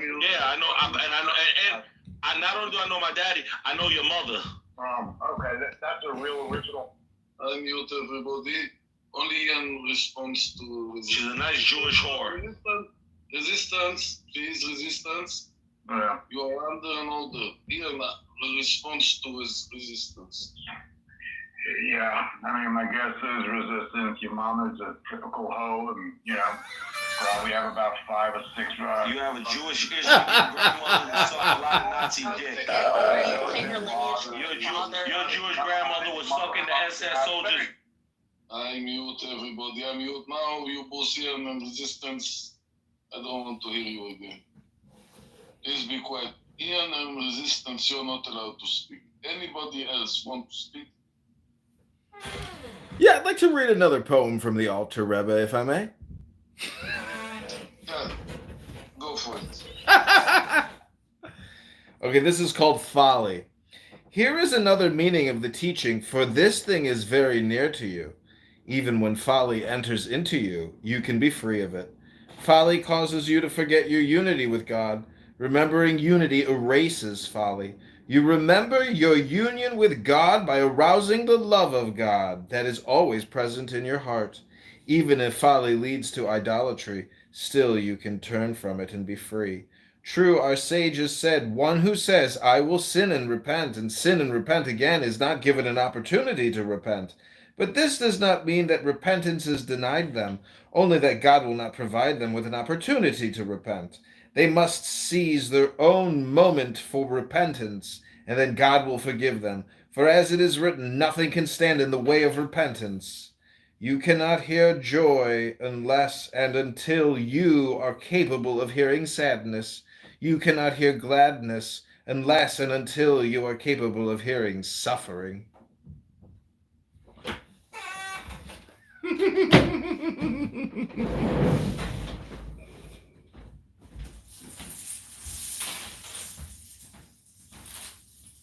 Yeah, I know. And not only do I know my daddy, I know your mother. Okay, that's a real original. I mute everybody. Only in response to resistance. She's a nice Jewish whore. Resistance, please, resistance. Yeah. You are under an order. Here, response to resistance. Yeah, I mean, my guess is resistance. Your mama's a typical hoe, and, probably have about 5 or 6... You have a Jewish Israeli grandmother who sucked a lot of Nazi dick. Your Jewish grandmother was sucking the SS soldiers. I mute everybody. I mute now. You both here in resistance. I don't want to hear you again. Please be quiet. Ian and resistance, you're not allowed to speak. Anybody else want to speak? Yeah, I'd like to read another poem from the Alter Rebbe, if I may. Yeah, go for it. Okay, this is called Folly. Here is another meaning of the teaching, for this thing is very near to you. Even when folly enters into you, you can be free of it. Folly causes you to forget your unity with God. Remembering unity erases folly. You remember your union with God by arousing the love of God that is always present in your heart. Even if folly leads to idolatry, still you can turn from it and be free. True, our sages said, one who says, I will sin and sin and repent again is not given an opportunity to repent. But this does not mean that repentance is denied them, only that God will not provide them with an opportunity to repent. They must seize their own moment for repentance, and then God will forgive them. For as it is written, nothing can stand in the way of repentance. You cannot hear joy unless and until you are capable of hearing sadness. You cannot hear gladness unless and until you are capable of hearing suffering.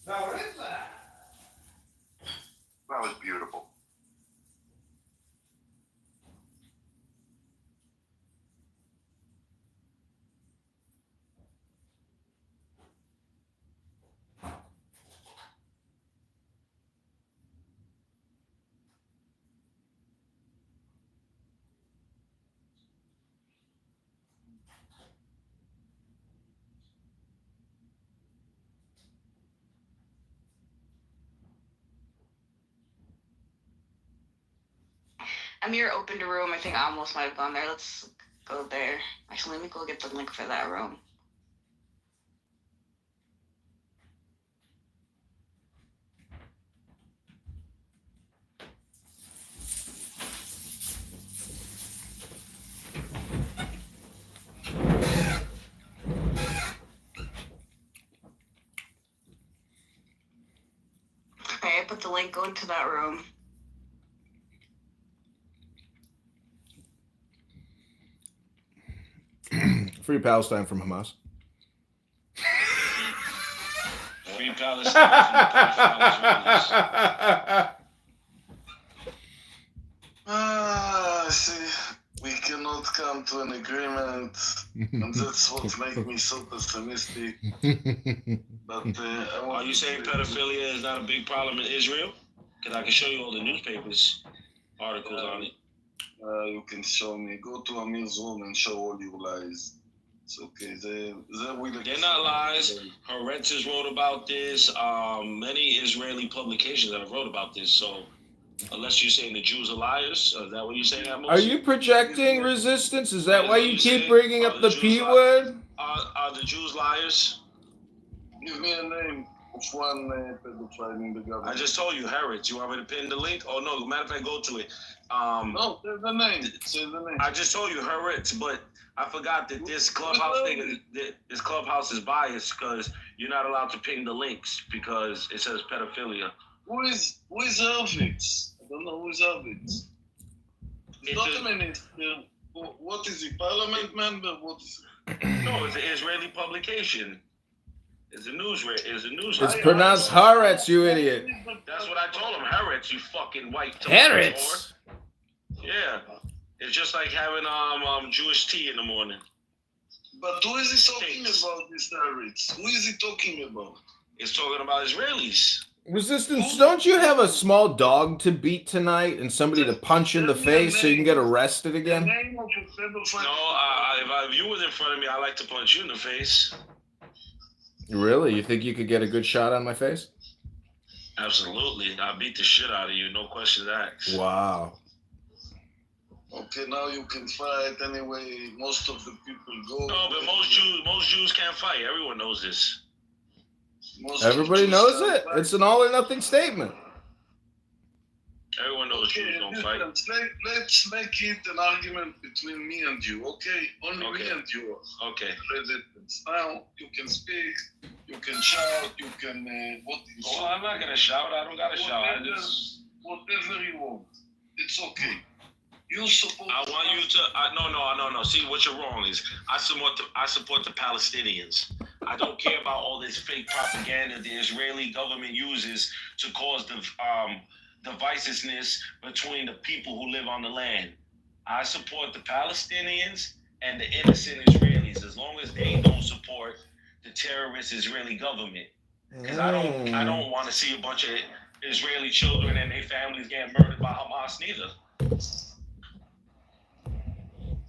Now, what is that? That was beautiful. Amir opened a room. I think I almost might have gone there. Let's go there. Actually, let me go get the link for that room. Okay, I put the link. Go into that room. Free Palestine from Hamas. Free Palestine. See, we cannot come to an agreement, and that's what makes me so pessimistic. But are you saying pedophilia is not a big problem in Israel? Because I can show you all the newspapers articles on it. You can show me. Go to Amir's room and show all your lies. It's okay. They're not lies. Haaretz wrote about this. Many Israeli publications have wrote about this. So, unless you're saying the Jews are liars, is that what you're saying? Are you projecting resistance? Is that why you keep bringing up the P word? Are the Jews liars? Give me a name of one pedophile in the government. I just told you, Haaretz. You want me to pin the link? Oh no, matter of fact, go to it. No, say the name. Say the name. I just told you Haaretz, but I forgot that this clubhouse this clubhouse is biased because you're not allowed to ping the links because it says pedophilia. Who is Haaretz? I don't know who is Haaretz. It's not a minister. What is he? Parliament member? What is it? No, it's an Israeli publication. It's a news. It's pronounced Haaretz, you idiot. That's what I told him. Haaretz, you fucking white. Haaretz. Yeah, it's just like having Jewish tea in the morning. But who is he talking about, Mr. Ritz? Who is he talking about? It's talking about Israelis. Resistance, don't you have a small dog to beat tonight and somebody to punch in the face so you can get arrested The again? name of a pedophile. No, if you was in front of me, I'd like to punch you in the face. Really? You think you could get a good shot on my face? Absolutely. I'll beat the shit out of you. No questions asked. Wow. Okay, now you can fight anyway. Most of the people go. No, but most Jews can't fight. Everyone knows this. Everybody knows it. It's an all or nothing statement. Everyone knows Jews don't fight. Let's make it an argument between me and you, okay? Only me and you. Okay. Resistance. Now you can speak, you can shout, you can Well, I'm not gonna shout. I don't gotta shout. Whatever you want. It's okay. You support. I want you to. No. See, what you're wrong is I support the Palestinians. I don't care about all this fake propaganda the Israeli government uses to cause the divisiveness between the people who live on the land. I support the Palestinians and the innocent Israelis as long as they don't support the terrorist Israeli government. Because I don't want to see a bunch of Israeli children and their families getting murdered by Hamas neither.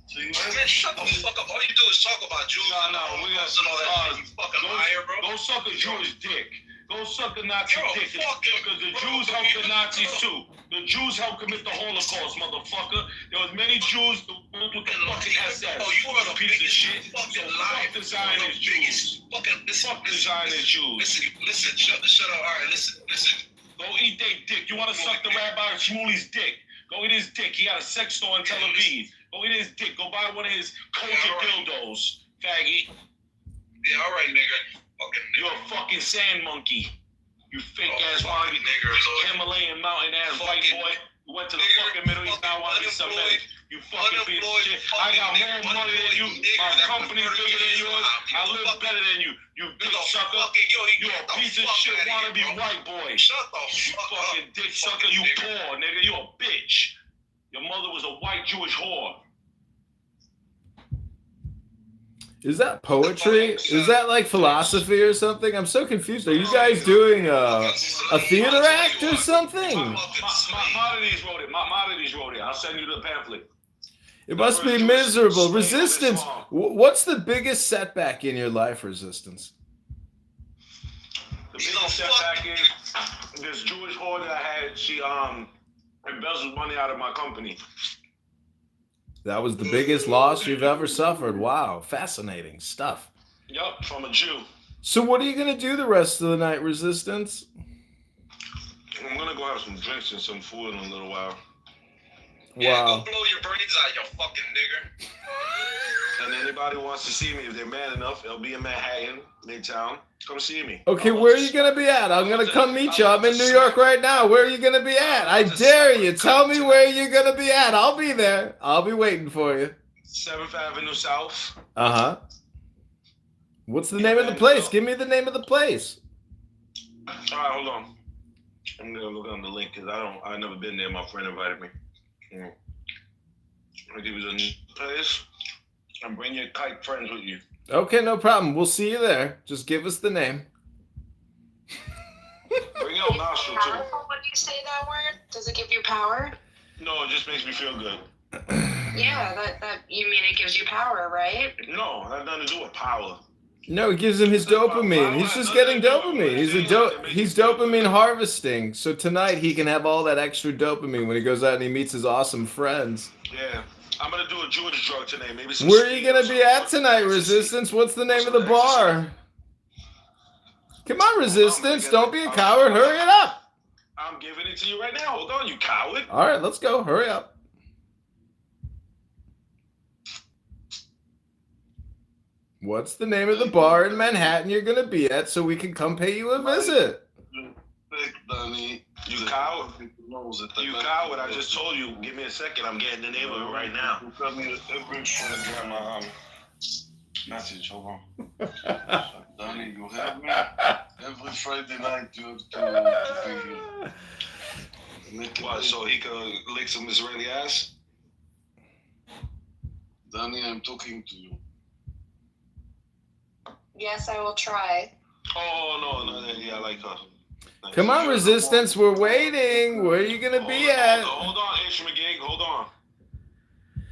So you Shut the fuck up. All you do is talk about Jews. No, we got some all that shit. You fucking liar, bro. Go suck a Jewish dick. Go suck a Nazi dick. Because the Jews helped the Nazis too. The Jews helped commit the Holocaust, motherfucker. There was many Jews who went with the fucking SS. Oh, you are a piece of shit. Fucking liar. Fuck the Zionist Jews. Fuck the Zionist Jews. Listen, shut up. All right, listen. Go eat their dick. You want to suck the Rabbi Shmuley's dick? Go eat his dick. He got a sex store in Tel Aviv. Go eat his dick. Go buy one of his culture dildos, faggot. Yeah, all right, nigga. You're a fucking sand monkey. You fake ass wannabe Himalayan mountain ass white boy. You went to the fucking Middle East now want to be Semitic. You fucking piece of shit. I got more money than you. My company's bigger than yours. I live better than you. You dick sucker. You a piece of shit wannabe white boy. Shut the fuck up. You fucking dick sucker. You poor, nigga. You a bitch. Your mother was a white Jewish whore. Is that poetry? Is that like philosophy or something? I'm so confused. Are you guys doing a theater act or something? Maimonides wrote it. Maimonides wrote it. I'll send you the pamphlet. It must be miserable. Resistance. What's the biggest setback in your life, Resistance? The biggest setback is this Jewish whore that I had. She embezzled money out of my company. That was the biggest loss you've ever suffered. Wow, fascinating stuff. Yup, from a Jew. So what are you going to do the rest of the night, Resistance? I'm going to go have some drinks and some food in a little while. Wow. Yeah, go blow your brains out, you fucking nigger. And anybody wants to see me, if they're man enough, they'll be in Manhattan, Midtown. Come see me. Okay, where are you going to be at? I'm going to come meet you. I'm in New York right now. Where are you going to be at? I dare you. Tell me where you're going to be at. I'll be there. I'll be waiting for you. 7th Avenue South. Uh-huh. What's the name of the place? Give me the name of the place. All right, hold on. I'm going to look on the link because I've never been there. My friend invited me. I'll give you the place and bring your kite friends with you. Okay, no problem. We'll see you there. Just give us the name. Bring your nostril too. Powerful when you say that word? Does it give you power? No, it just makes me feel good. Yeah, that you mean it gives you power, right? No, that has nothing to do with power. No, it gives him his dopamine. He's just getting dopamine. He's dopamine harvesting. So tonight he can have all that extra dopamine when he goes out and he meets his awesome friends. Yeah. I'm going to do a Jewish drug today. Maybe some. Where are you going to be at tonight, Resistance? What's the name of the bar? Come on, Resistance. Don't be a coward. Hurry it up. I'm giving it to you right now. Hold on, you coward. All right, let's go. Hurry up. What's the name of the bar in Manhattan you're going to be at so we can come pay you a visit? You coward. You coward. I just told you. Give me a second. I'm getting the name of it right now. Get my message. Hold on. Danny, you have me. Every Friday night you have to be here. What, so he could lick some Israeli ass? Danny, I'm talking to you. Yes, I will try. Oh, no, yeah, I like her. Nice. Come on, Resistance, we're waiting. Where are you going to be at? Hold on, Ish McGee, hold on.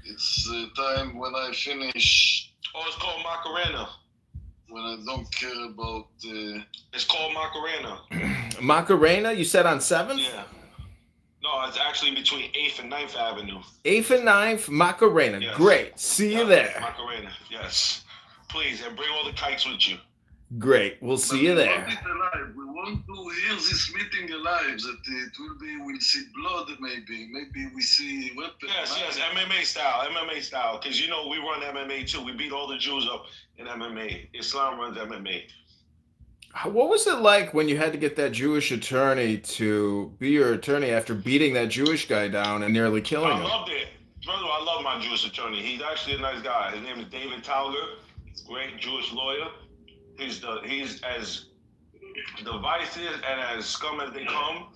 It's time when I finish. Oh, it's called Macarena. When I don't care about... It's called Macarena. Macarena, you said on 7th? Yeah. No, it's actually between 8th and 9th Avenue. 8th and 9th, Macarena. Yes. Great. See you there. Macarena, yes. Please, and bring all the kites with you. Great. We'll see you there. We want to hear this meeting alive. That it will be, we'll see blood maybe. Maybe we see weapons. Yes, MMA style. Because, you know, we run MMA too. We beat all the Jews up in MMA. Islam runs MMA. What was it like when you had to get that Jewish attorney to be your attorney after beating that Jewish guy down and nearly killing him? I loved it. First of all, I love my Jewish attorney. He's actually a nice guy. His name is David Talger, great Jewish lawyer. He's as divisive and as scum as they come.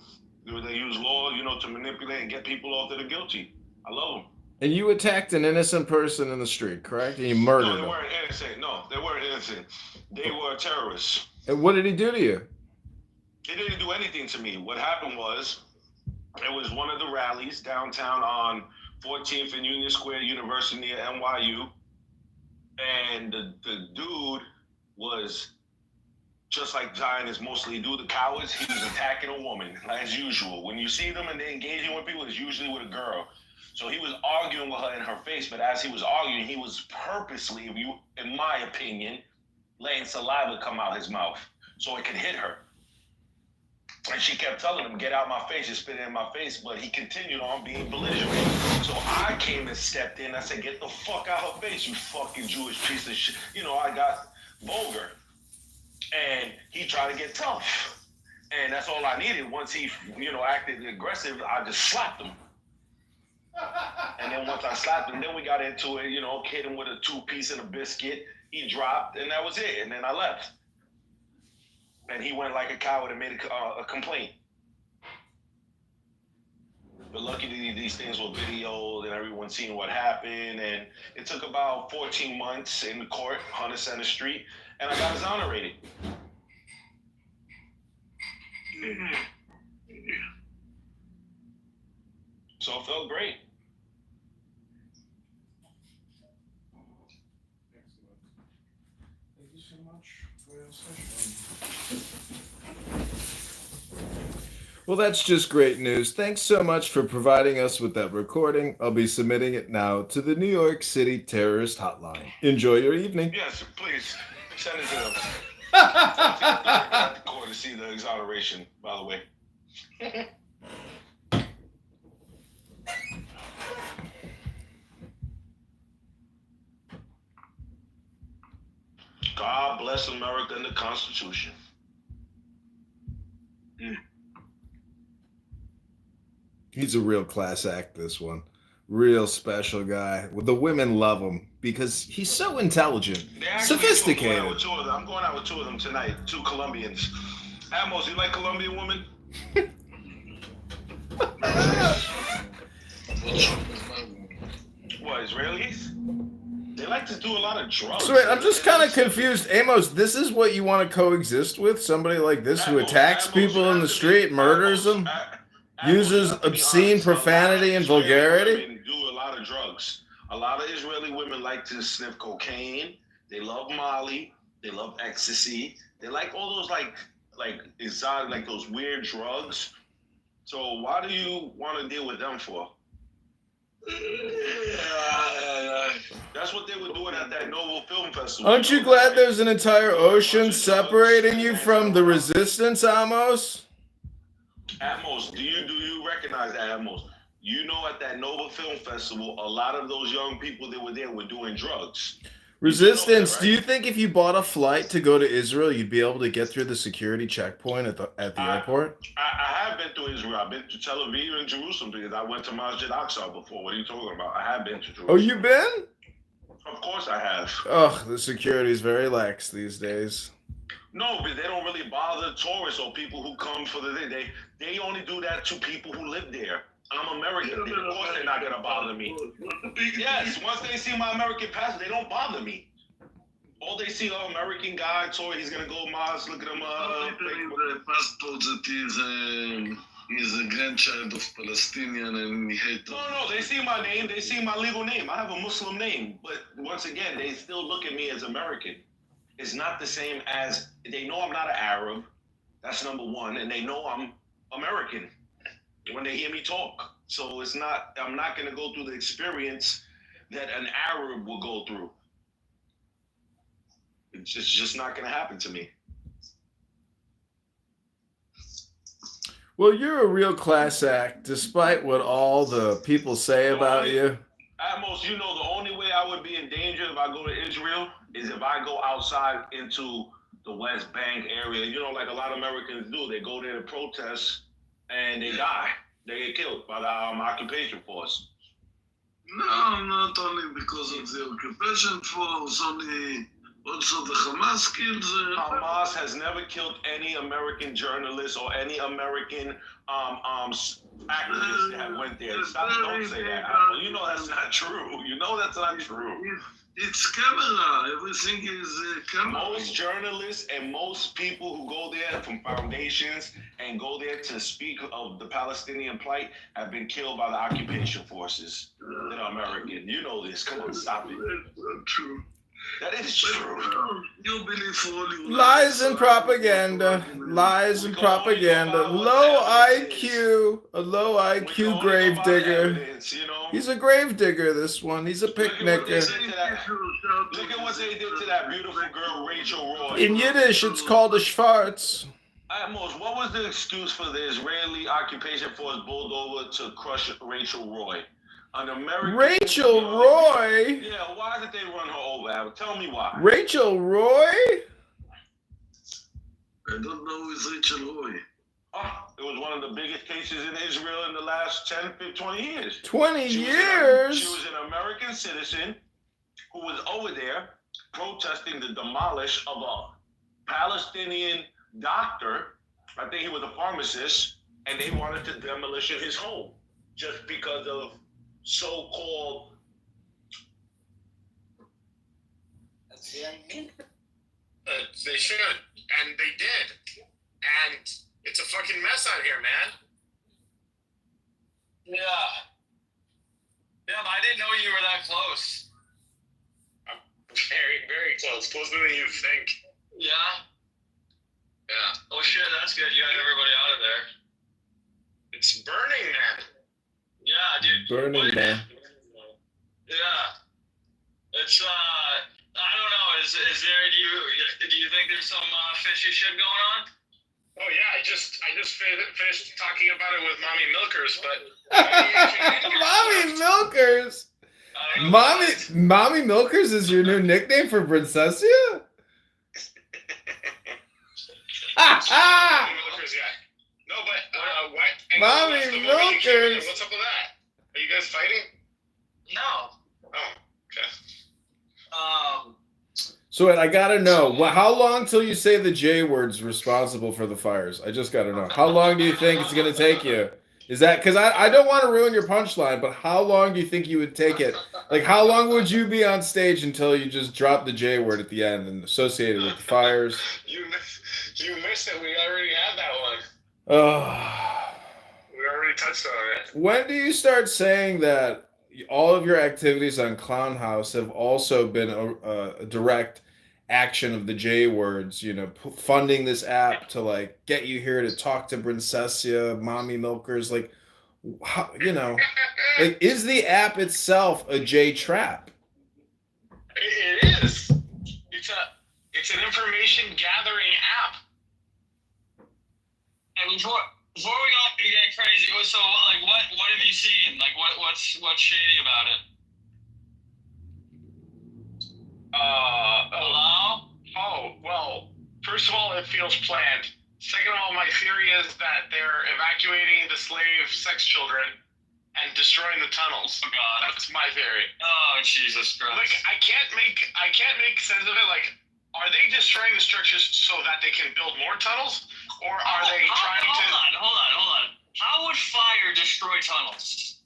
They use law, you know, to manipulate and get people off that are guilty. I love him. And you attacked an innocent person in the street, correct? And you murdered them. No, they weren't innocent. No, they weren't innocent. They were terrorists. And what did he do to you? He didn't do anything to me. What happened was, it was one of the rallies downtown on 14th and Union Square, University near NYU. And the dude was just like Zionists mostly do, the cowards. He was attacking a woman, as usual. When you see them and they're engaging with people, it's usually with a girl. So he was arguing with her in her face, but as he was arguing, he was purposely, in my opinion, letting saliva come out his mouth so it could hit her. And she kept telling him, get out my face, you're spitting in my face, but he continued on being belligerent. So I came and stepped in, I said, get the fuck out her face, you fucking Jewish piece of shit. You know, I got vulgar. And he tried to get tough. And that's all I needed. Once he, you know, acted aggressive, I just slapped him. And then once I slapped him, then we got into it, you know, hit him with a 2-piece and a biscuit. He dropped, and that was it. And then I left. And he went like a coward and made a complaint. But luckily, these things were videoed and everyone seen what happened. And it took about 14 months in the court, 100 Center Street, and I got exonerated. So it felt great. Thank you so much for your session. Well, that's just great news. Thanks so much for providing us with that recording. I'll be submitting it now to the New York City Terrorist Hotline. Enjoy your evening. Yes, please. Send it to them. At the court to see the exoneration, by the way. God bless America and the Constitution. He's a real class act, this one. Real special guy. The women love him because he's so intelligent, sophisticated. I'm going out with 2 of them tonight, 2 Colombians. Amos, you like Colombian women? What, Israelis? They like to do a lot of drugs. So wait, I'm just kind of confused. Amos, this is what you want to coexist with? Somebody like this who attacks people in the street, murders them, uses obscene profanity and vulgarity? Do a lot of drugs. A lot of Israeli women like to sniff cocaine. They love Molly. They love ecstasy. They like all those like exotic, like those weird drugs. So why do you want to deal with them for? That's what they were doing at that Noble Film Festival. Aren't you glad there's an entire ocean separating you from the resistance, Amos? Amos, do you recognize that, Amos? You know, at that Noble Film Festival, a lot of those young people that were there were doing drugs. Resistance, do you think if you bought a flight to go to Israel, you'd be able to get through the security checkpoint at the airport? I have been to Israel. I've been to Tel Aviv and Jerusalem because I went to Masjid Aqsa before. What are you talking about? I have been to Jerusalem. Oh, you've been? Of course I have. Oh, the security is very lax these days. No, but they don't really bother tourists or people who come for the day. They only do that to people who live there. I'm American. Of course they're not going to bother me. Yes, once they see my American passport, they don't bother me. All they see, American guy, toy, he's gonna go Mars, look at him. The passport that he's a grandchild of Palestinian and he hates. No, they see my name, they see my legal name. I have a Muslim name, but once again, they still look at me as American. It's not the same as, they know I'm not an Arab, that's number one, and they know I'm American when they hear me talk. So it's not, I'm not gonna go through the experience that an Arab will go through. It's just not gonna happen to me. Well, you're a real class act, despite what all the people say about you. At most, the only way I would be in danger if I go to Israel is if I go outside into the West Bank area. Like a lot of Americans do. They go there to protest and they die. They get killed by the occupation force. No, not only because of the occupation force, also the Hamas kills. Hamas has never killed any American journalist or any American activists that went there. Don't say that. That's not true. That's not true. It's camera. Everything is camera. Most journalists and most people who go there from foundations and go there to speak of the Palestinian plight have been killed by the occupation forces that are American. You know this. Come on, stop it. That's not true. That is true. You believe for all you Lies and propaganda. Lies and propaganda. Low IQ. A low IQ grave digger. He's a grave digger, this one. He's a picnicker. Look at what they did to that beautiful girl, Rachel Roy. In Yiddish, it's called a Schwarz. Amos, what was the excuse for the Israeli occupation force bulldozer to crush Rachel Roy? An American. Rachel Roy? Yeah, why did they run her over? Tell me why. Rachel Roy? I don't know who is Rachel Roy. It was one of the biggest cases in Israel in the last 10, 20 years. 20 years? She was an American citizen who was over there protesting the demolish of a Palestinian doctor. I think he was a pharmacist, and they wanted to demolish his home just because of so-called. They should, and they did, and it's a fucking mess out here, man. Yeah, but I didn't know you were that close. I'm very, very close, closer than you think. Yeah. Oh shit, that's good. You got everybody out of there. It's burning, man. Yeah, dude. Burning Man. Yeah. It's I don't know. Is there? Do you think there's some fishy shit going on? Oh yeah, I just finished talking about it with Mommy Milkers, but Mommy Milkers. Mommy Milkers is your new nickname for Princessia? Mommy Milkers, yeah. No, but what? Mommy Milkers. What's up with that? Are you guys fighting? No. Oh, okay. So wait, I gotta know, how long till you say the J word's responsible for the fires? I just gotta know. How long do you think it's gonna take you? Is that, because I don't want to ruin your punchline, but how long do you think you would take it? Like, how long would you be on stage until you just drop the J word at the end and associated with the fires? You missed it. We already had that one. Oh. We already touched on it. When do you start saying that all of your activities on Clown House have also been a direct action of the J words, funding this app to like get you here to talk to Princessia, Mommy Milkers, like, how, like, is the app itself a J trap? It is. It's an information gathering app. And before we go get crazy, so like what have you seen? Like what's shady about it? Hello? Oh, well, first of all, it feels planned. Second of all, my theory is that they're evacuating the slave sex children and destroying the tunnels. Oh God, that's my theory. Oh Jesus Christ! Like I can't make sense of it. Like, are they destroying the structures so that they can build more tunnels, or are they trying to? Hold on. How would fire destroy tunnels?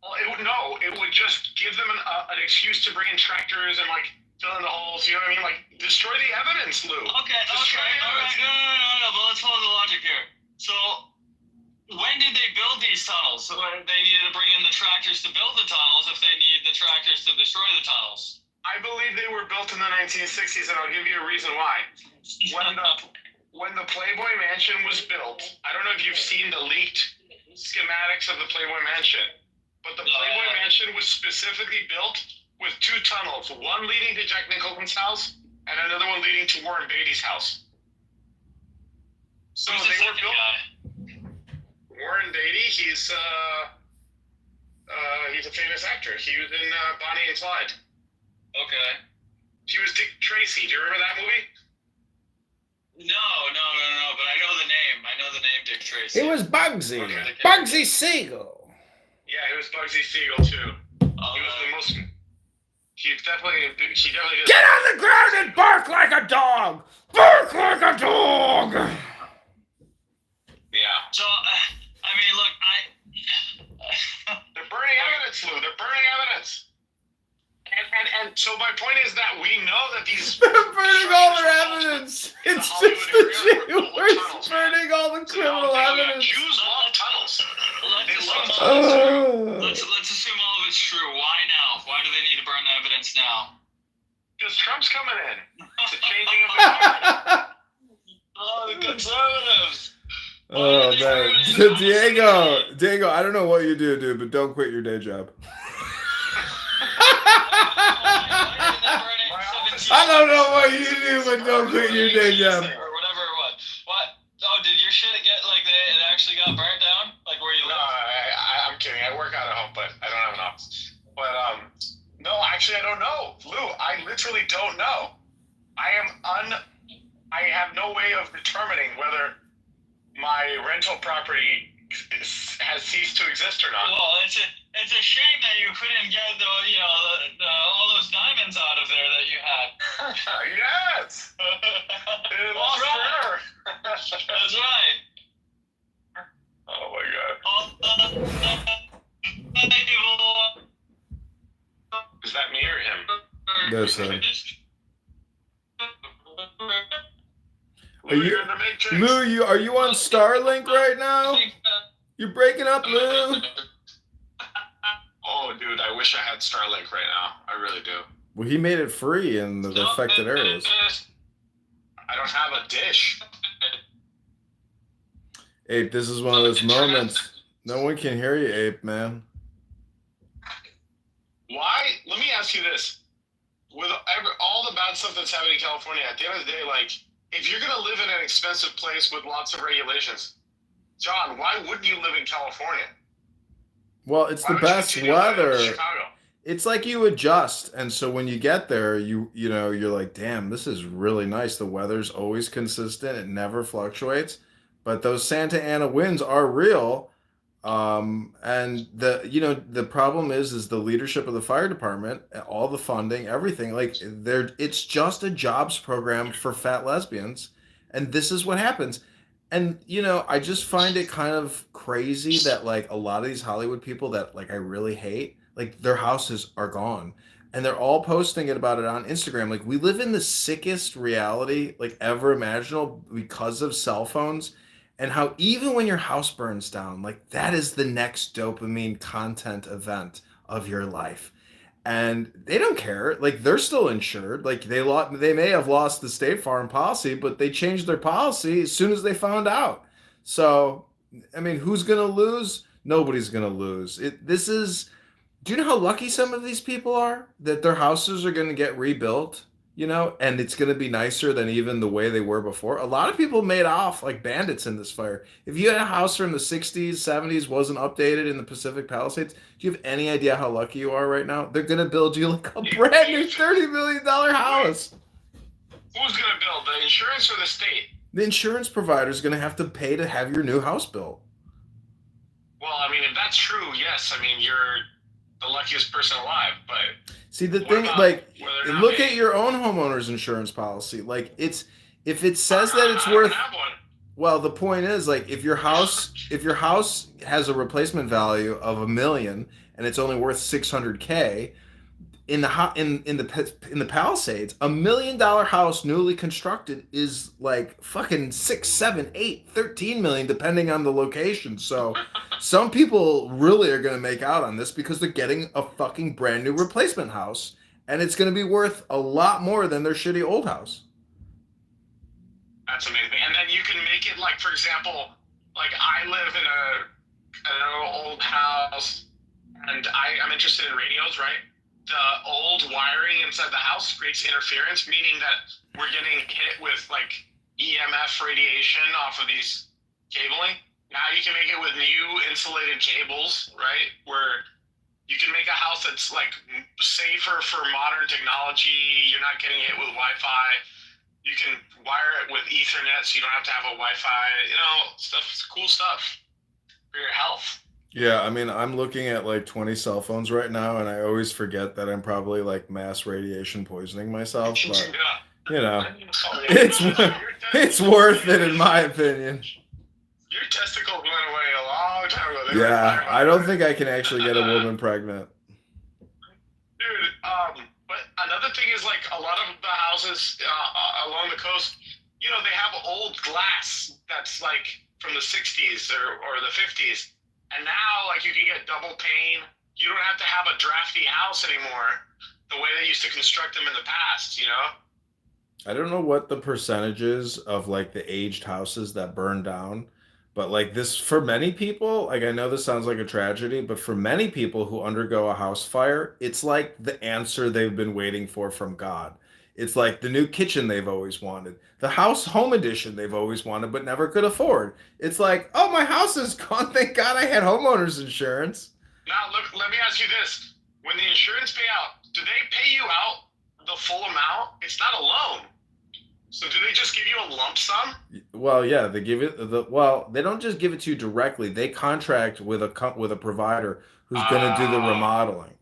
Well, know. It would just give them an excuse to bring in tractors and like fill in the holes. You know what I mean? Like destroy the evidence, Lou. Okay, Destroy the all right, evidence. no, but let's follow the logic here. So, when did they build these tunnels? So they needed to bring in the tractors to build the tunnels if they need the tractors to destroy the tunnels. I believe they were built in the 1960s, and I'll give you a reason why. When the Playboy Mansion was built, I don't know if you've seen the leaked schematics of the Playboy Mansion, but the Playboy Mansion was specifically built with 2 tunnels, one leading to Jack Nicholson's house and another one leading to Warren Beatty's house. So Who's the they were second built. guy? Warren Beatty, he's a famous actor. He was in Bonnie and Clyde. Okay. He was Dick Tracy. Do you remember that movie? No, but I know the name. I know the name Dick Tracy. It was Bugsy. Okay. Bugsy Siegel. Yeah, it was Bugsy Siegel too. He was the most. He definitely did. Get on the ground and bark like a dog. Bark like a dog. Yeah. So, I mean, look, They're burning evidence, Lou. They're burning evidence. And so my point is that we know that these. They're burning all their evidence. It's just the Jews burning all the criminal evidence. Jews love tunnels. let's assume all of it's true. Why now? Why do they need to burn the evidence now? Because Trump's coming in. It's a changing of the guard. Oh, the conservatives. Oh man, Diego, I don't know what you do, dude, but don't quit your day job. I don't know what you do, but don't quit your day job. Or whatever it was. What? Oh, did your shit get like it actually got burnt down? Like where you No, live? I'm kidding. I work out at home, but I don't have enough. But no, actually, I don't know, Lou. I literally don't know. I have no way of determining whether my rental property has ceased to exist or not. Well, it's a shame that you couldn't get all those diamonds out of there that you had. Yes. It lost forever. That's right. Oh my God. Is that me or him? That's him. Lou, you're in the Matrix. Lou, are you on Starlink right now? You're breaking up, Lou. Oh, dude, I wish I had Starlink right now. I really do. Well, he made it free in the affected areas. I don't have a dish. Ape, this is one of those moments. No one can hear you, Ape, man. Why? Let me ask you this. With all the bad stuff that's happening in California, at the end of the day, like, if you're going to live in an expensive place with lots of regulations, John, why wouldn't you live in California? Well, it's the best weather. It's like you adjust, and so when you get there, you're like, damn, this is really nice. The weather's always consistent; it never fluctuates. But those Santa Ana winds are real, and the problem is the leadership of the fire department, all the funding, everything. Like it's just a jobs program for fat lesbians, and this is what happens. And, I just find it kind of crazy that, like, a lot of these Hollywood people that, like, I really hate, like, their houses are gone. And they're all posting about it on Instagram. Like, we live in the sickest reality, like, ever imaginable because of cell phones. And how even when your house burns down, like, that is the next dopamine content event of your life. And they don't care. Like, they're still insured. Like, they may have lost the State Farm policy, but they changed their policy as soon as they found out. So, I mean, who's going to lose? Nobody's going to lose. Do you know how lucky some of these people are? That their houses are going to get rebuilt, and it's going to be nicer than even the way they were before. A lot of people made off like bandits in this fire. If you had a house from the 60s, 70s, wasn't updated in the Pacific Palisades, do you have any idea how lucky you are right now? They're going to build you like a brand new $30 million house. Who's going to build, the insurance or the state? The insurance provider is going to have to pay to have your new house built. Well, I mean, if that's true, yes. I mean, you're the luckiest person alive, but... See, the thing, like, look at your own homeowner's insurance policy. Like, if it says that it's worth... Well, the point is, like, if your house has a replacement value of $1 million and it's only worth $600K. In the Palisades, $1 million house newly constructed is like fucking 6, 7, 8, 13 million, depending on the location. So some people really are going to make out on this because they're getting a fucking brand new replacement house, and it's going to be worth a lot more than their shitty old house. That's amazing. And then you can make it like, for example, like I live in an old house, and I'm interested in radios, right? The old wiring inside the house creates interference, meaning that we're getting hit with like EMF radiation off of these cabling. Now you can make it with new insulated cables, right? Where you can make a house that's like safer for modern technology. You're not getting hit with Wi-Fi. You can wire it with Ethernet, so you don't have to have a Wi-Fi. You know, cool stuff for your health. Yeah, I mean, I'm looking at like 20 cell phones right now, and I always forget that I'm probably like mass radiation poisoning myself. But you know, it's worth it in my opinion. Your testicles went away a long time ago. Yeah, I don't think I can actually get a woman pregnant. Dude, but another thing is like a lot of the houses along the coast, you know, they have old glass that's like from the 60s or the 50s. And now, like, you can get double pane. You don't have to have a drafty house anymore the way they used to construct them in the past, you know? I don't know what the percentage is of, like, the aged houses that burn down. But, like, this, for many people, like, I know this sounds like a tragedy, but for many people who undergo a house fire, it's like the answer they've been waiting for from God. It's like the new kitchen they've always wanted. The house home edition they've always wanted but never could afford. It's like, oh, my house is gone. Thank God I had homeowner's insurance. Now, look, let me ask you this. When the insurance pay out, do they pay you out the full amount? It's not a loan. So do they just give you a lump sum? Well, yeah, they give it they don't just give it to you directly. They contract with a provider who's going to do the remodeling.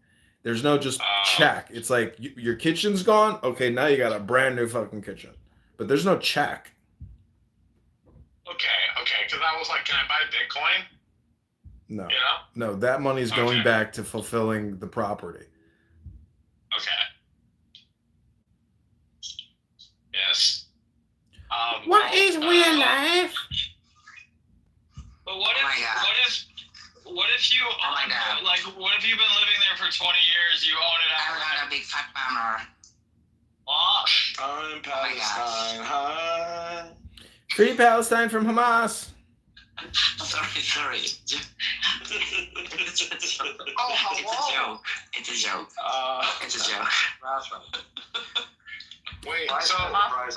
There's no just check. It's like your kitchen's gone. Okay, now you got a brand new fucking kitchen. But there's no check. Okay. Because I was like, can I buy Bitcoin? No. You know? No, that money's going back to fulfilling the property. Okay. Yes. What is real life? But what if you what if you've been living there for 20 years, you own it outright? I'm a big fat boner. I'm Palestine high. Free Palestine from Hamas. Sorry. It's a joke. It's a joke. It's a joke. Wait, so Hamas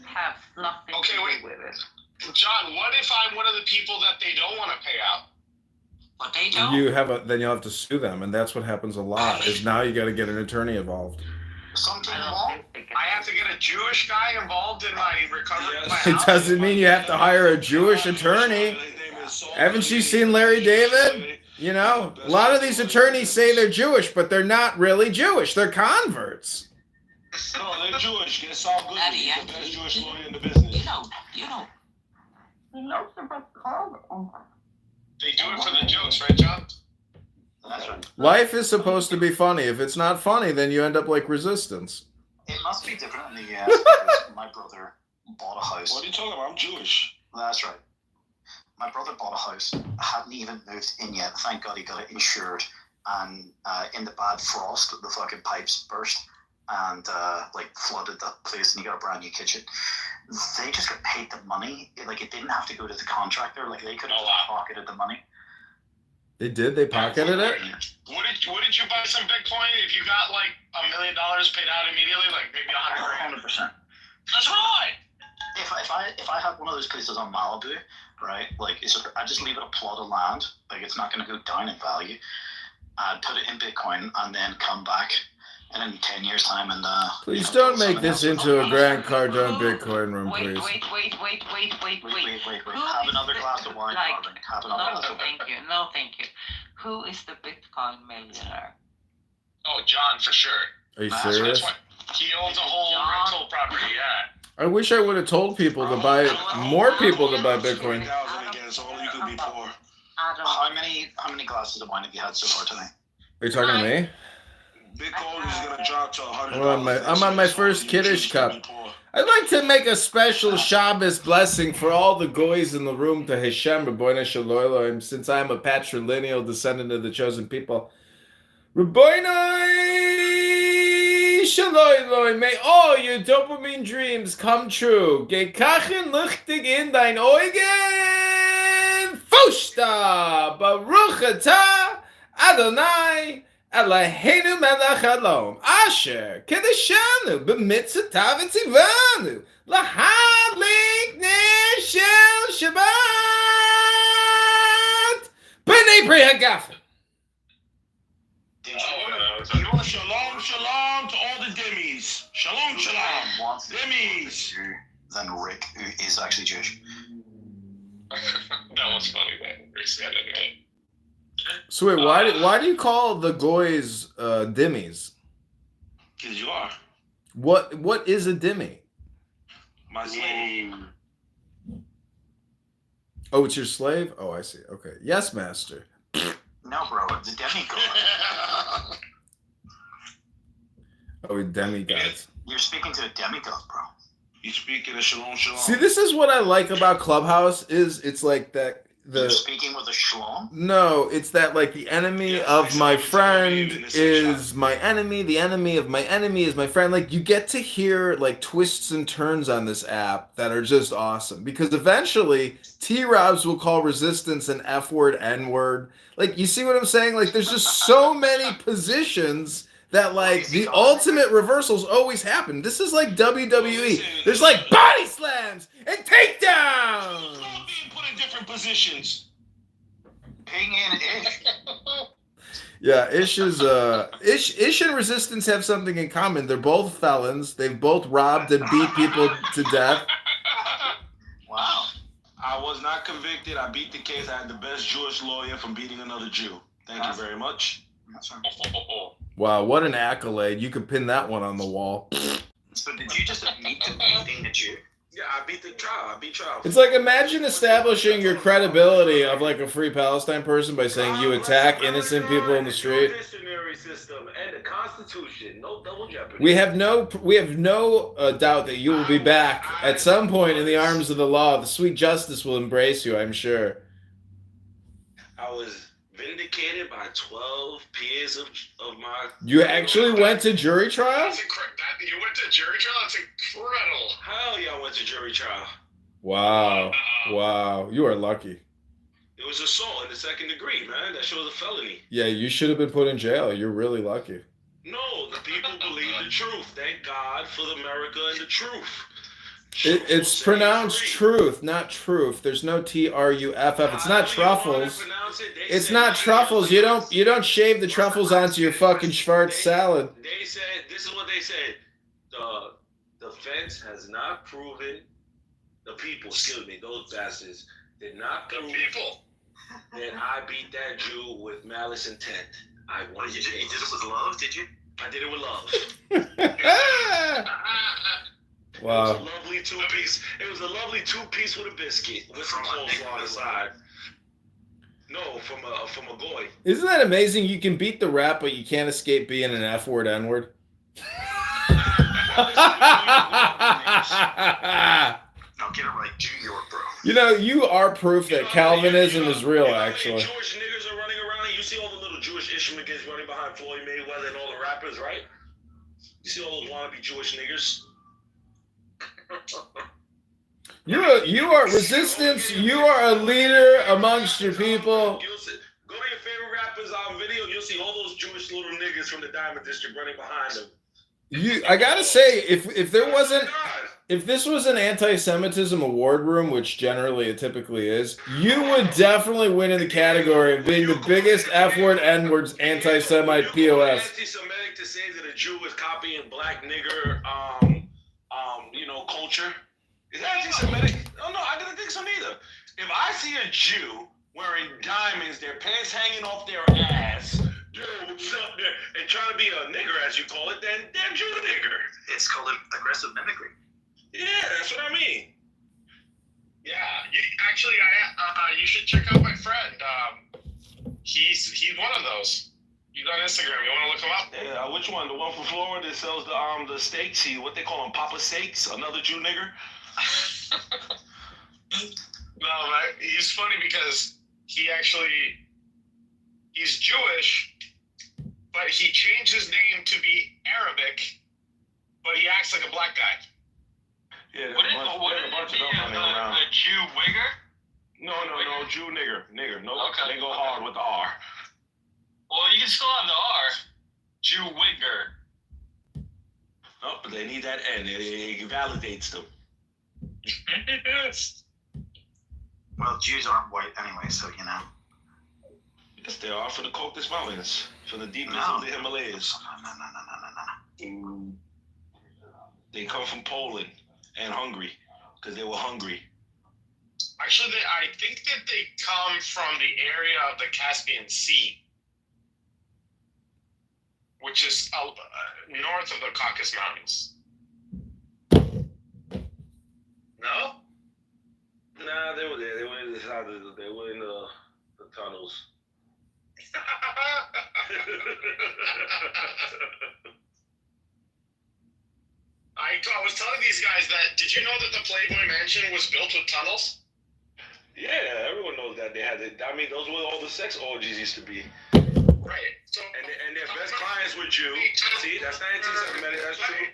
have nothing to do with it. John, what if I'm one of the people that they don't want to pay out? But they don't. Then you'll have to sue them, and that's what happens a lot. Is now you got to get an attorney involved. Something wrong? I have to get a Jewish guy involved in my recovery. It doesn't mean you have to hire a Jewish attorney. Haven't you seen Larry David? You know, a lot of these attorneys say they're Jewish, but they're not really Jewish. They're converts. No, they're Jewish. They're Saul Goodman. He's the best Jewish lawyer in the business. You know. They do it for the jokes, right, John? That's right. Life is supposed to be funny. If it's not funny, then you end up like Resistance. It must be different in the US because my brother bought a house. What are you talking about? I'm Jewish. That's right. My brother bought a house, hadn't even moved in yet. Thank God he got it insured. And in the bad frost, the fucking pipes burst and flooded the place, and he got a brand new kitchen. They just got paid the money. Like, it didn't have to go to the contractor. Like, they could have pocketed the money. They did? They pocketed it? Wouldn't you buy some Bitcoin if you got like $1 million paid out immediately? Like maybe 100 grand? 100%. That's right. If I had one of those places on Malibu, right, like I just leave it a plot of land, like it's not going to go down in value. I'd put it in Bitcoin and then come back, and in 10 years' time, and please don't make this into a Grant Cardone Bitcoin room, please. Wait. Have another glass of wine, darling. Have another glass of wine. No, thank you. Who is the Bitcoin millionaire? Oh, John, for sure. Are you serious? He owns a whole rental property, yeah. I wish I would have told people to buy, more people to buy Bitcoin. Again, so you could be poor. How many How many glasses of wine have you had so far tonight? Are you talking to me? Big Cole is gonna drop to $100. I'm on my first Kiddush cup. I'd like to make a special Shabbos blessing for all the goys in the room to Hashem, Rabbeinu Shalom, since I'm a patrilineal descendant of the chosen people. Rabbeinu Shalom, may all your dopamine dreams come true. Gekachen lichtig in dein Augen. Fushta, Baruch atah, Adonai, Eloheinu melech haolam, asher kedeshanu b'mitzvotav v'tzivanu lahadlik ner shel Shabbat b'nei Pri Hagafen. Shalom, shalom to all the demis. Shalom, shalom. Demis. Than Rick, who is actually Jewish. That was funny, man. Rick said it, man. So wait, why do you call the goys dhimmis? Because you are. What is a dhimmi? My slave. Oh, it's your slave? Oh, I see. Okay. Yes, master. No, bro, it's a demigod. Oh, demigods. You're speaking to a demigod, bro. You speaking of shalom, shalom. See, this is what I like about Clubhouse is it's like that You're speaking with a shalom? No, it's that like the enemy of my friend is my enemy, the enemy of my enemy is my friend. Like you get to hear like twists and turns on this app that are just awesome because eventually T-Robs will call resistance an F-word, N-word. Like you see what I'm saying? Like there's just so many positions that like the ultimate reversals always happen. This is like WWE. There's like body slams and takedowns. Being put in different positions. Ping in Ish. Yeah, Ish and Resistance have something in common. They're both felons. They've both robbed and beat people to death. Wow. I was not convicted. I beat the case. I had the best Jewish lawyer from beating another Jew. Thank you very much. Wow, what an accolade. You could pin that one on the wall. So did you just admit to beating the Jew? Yeah, I beat the trial. I beat trial. It's like imagine establishing your credibility of like a Free Palestine person by saying you attack innocent people in the street. System and the Constitution. No double jeopardy. We have no doubt that you will be back at some point in the arms of the law. The sweet justice will embrace you, I'm sure. I was vindicated by 12 peers of my... You actually went to jury trial? You went to jury trial? That's incredible. Hell yeah, I went to jury trial. Wow. Wow. You are lucky. It was assault in the second degree, man. That shit was a felony. Yeah, you should have been put in jail. You're really lucky. No, the people believe the truth. Thank God for America and the truth. It's pronounced truth, not truth. There's no T-R-U-F-F. It's not truffles. It's not truffles. You don't shave the truffles onto your fucking Schwartz salad. They said, this is what they said. The defense has not proven, the people, excuse me, those bastards, did not prove that I beat that Jew with malice intent. You did it with love, did you? I did it with love. Wow. It was a lovely two-piece. It was a lovely two-piece with a biscuit with some coleslaw on the side. No, from a goy. Isn't that amazing? You can beat the rap, but you can't escape being an F-word, N-word. No, get it right. New York, bro. You know, you are proof that Calvinism is real, actually. Jewish niggas are running around. You see all the little Jewish Ishmaelites running behind Floyd Mayweather and all the rappers, right? You see all those wannabe Jewish niggers? You are resistance. You are a leader amongst your people. Go to your favorite rappers on video. You'll see all those Jewish little niggas from the Diamond District running behind them. I gotta say, if this was an anti-Semitism award room, which generally it typically is, you would definitely win in the category of being the biggest F-word, N-words, anti-Semite POS. Anti-Semitic to say that a Jew is copying black nigger, culture. Is that anti-Semitic? Oh, no, I didn't think so neither. If I see a Jew wearing diamonds, their pants hanging off their ass, yo, what's up there, and trying to be a nigger, as you call it, then they're Jew nigger. It's called aggressive mimicry. Yeah, that's what I mean. Yeah, you should check out my friend. He's one of those. He's on Instagram. You want to look him up? Yeah, which one? The one from Florida that sells the steaks? What they call them, Papa Steaks? Another Jew nigger? No, but he's funny because he's Jewish, but he changed his name to be Arabic, but he acts like a black guy. Yeah, Wouldn't it be the Jew wigger? No, Jew nigger. No, Okay. They go hard with the R. Well, you can still have the R. Jew wigger. Oh, but they need that N. It validates them. Well, Jews aren't white anyway, so you know. Yes, they are from the Caucasus Mountains, from the deepness No. of the Himalayas. No. They come from Poland and Hungary because they were hungry. Actually, I think that they come from the area of the Caspian Sea, which is north of the Caucasus Mountains. No? Nah, they were there. They were in the tunnels. I was telling these guys that, did you know that the Playboy Mansion was built with tunnels? Yeah, everyone knows that they had it. I mean, those were all the sex orgies used to be. Right. So, And their best clients were Jew. See, that's 1970. That's true.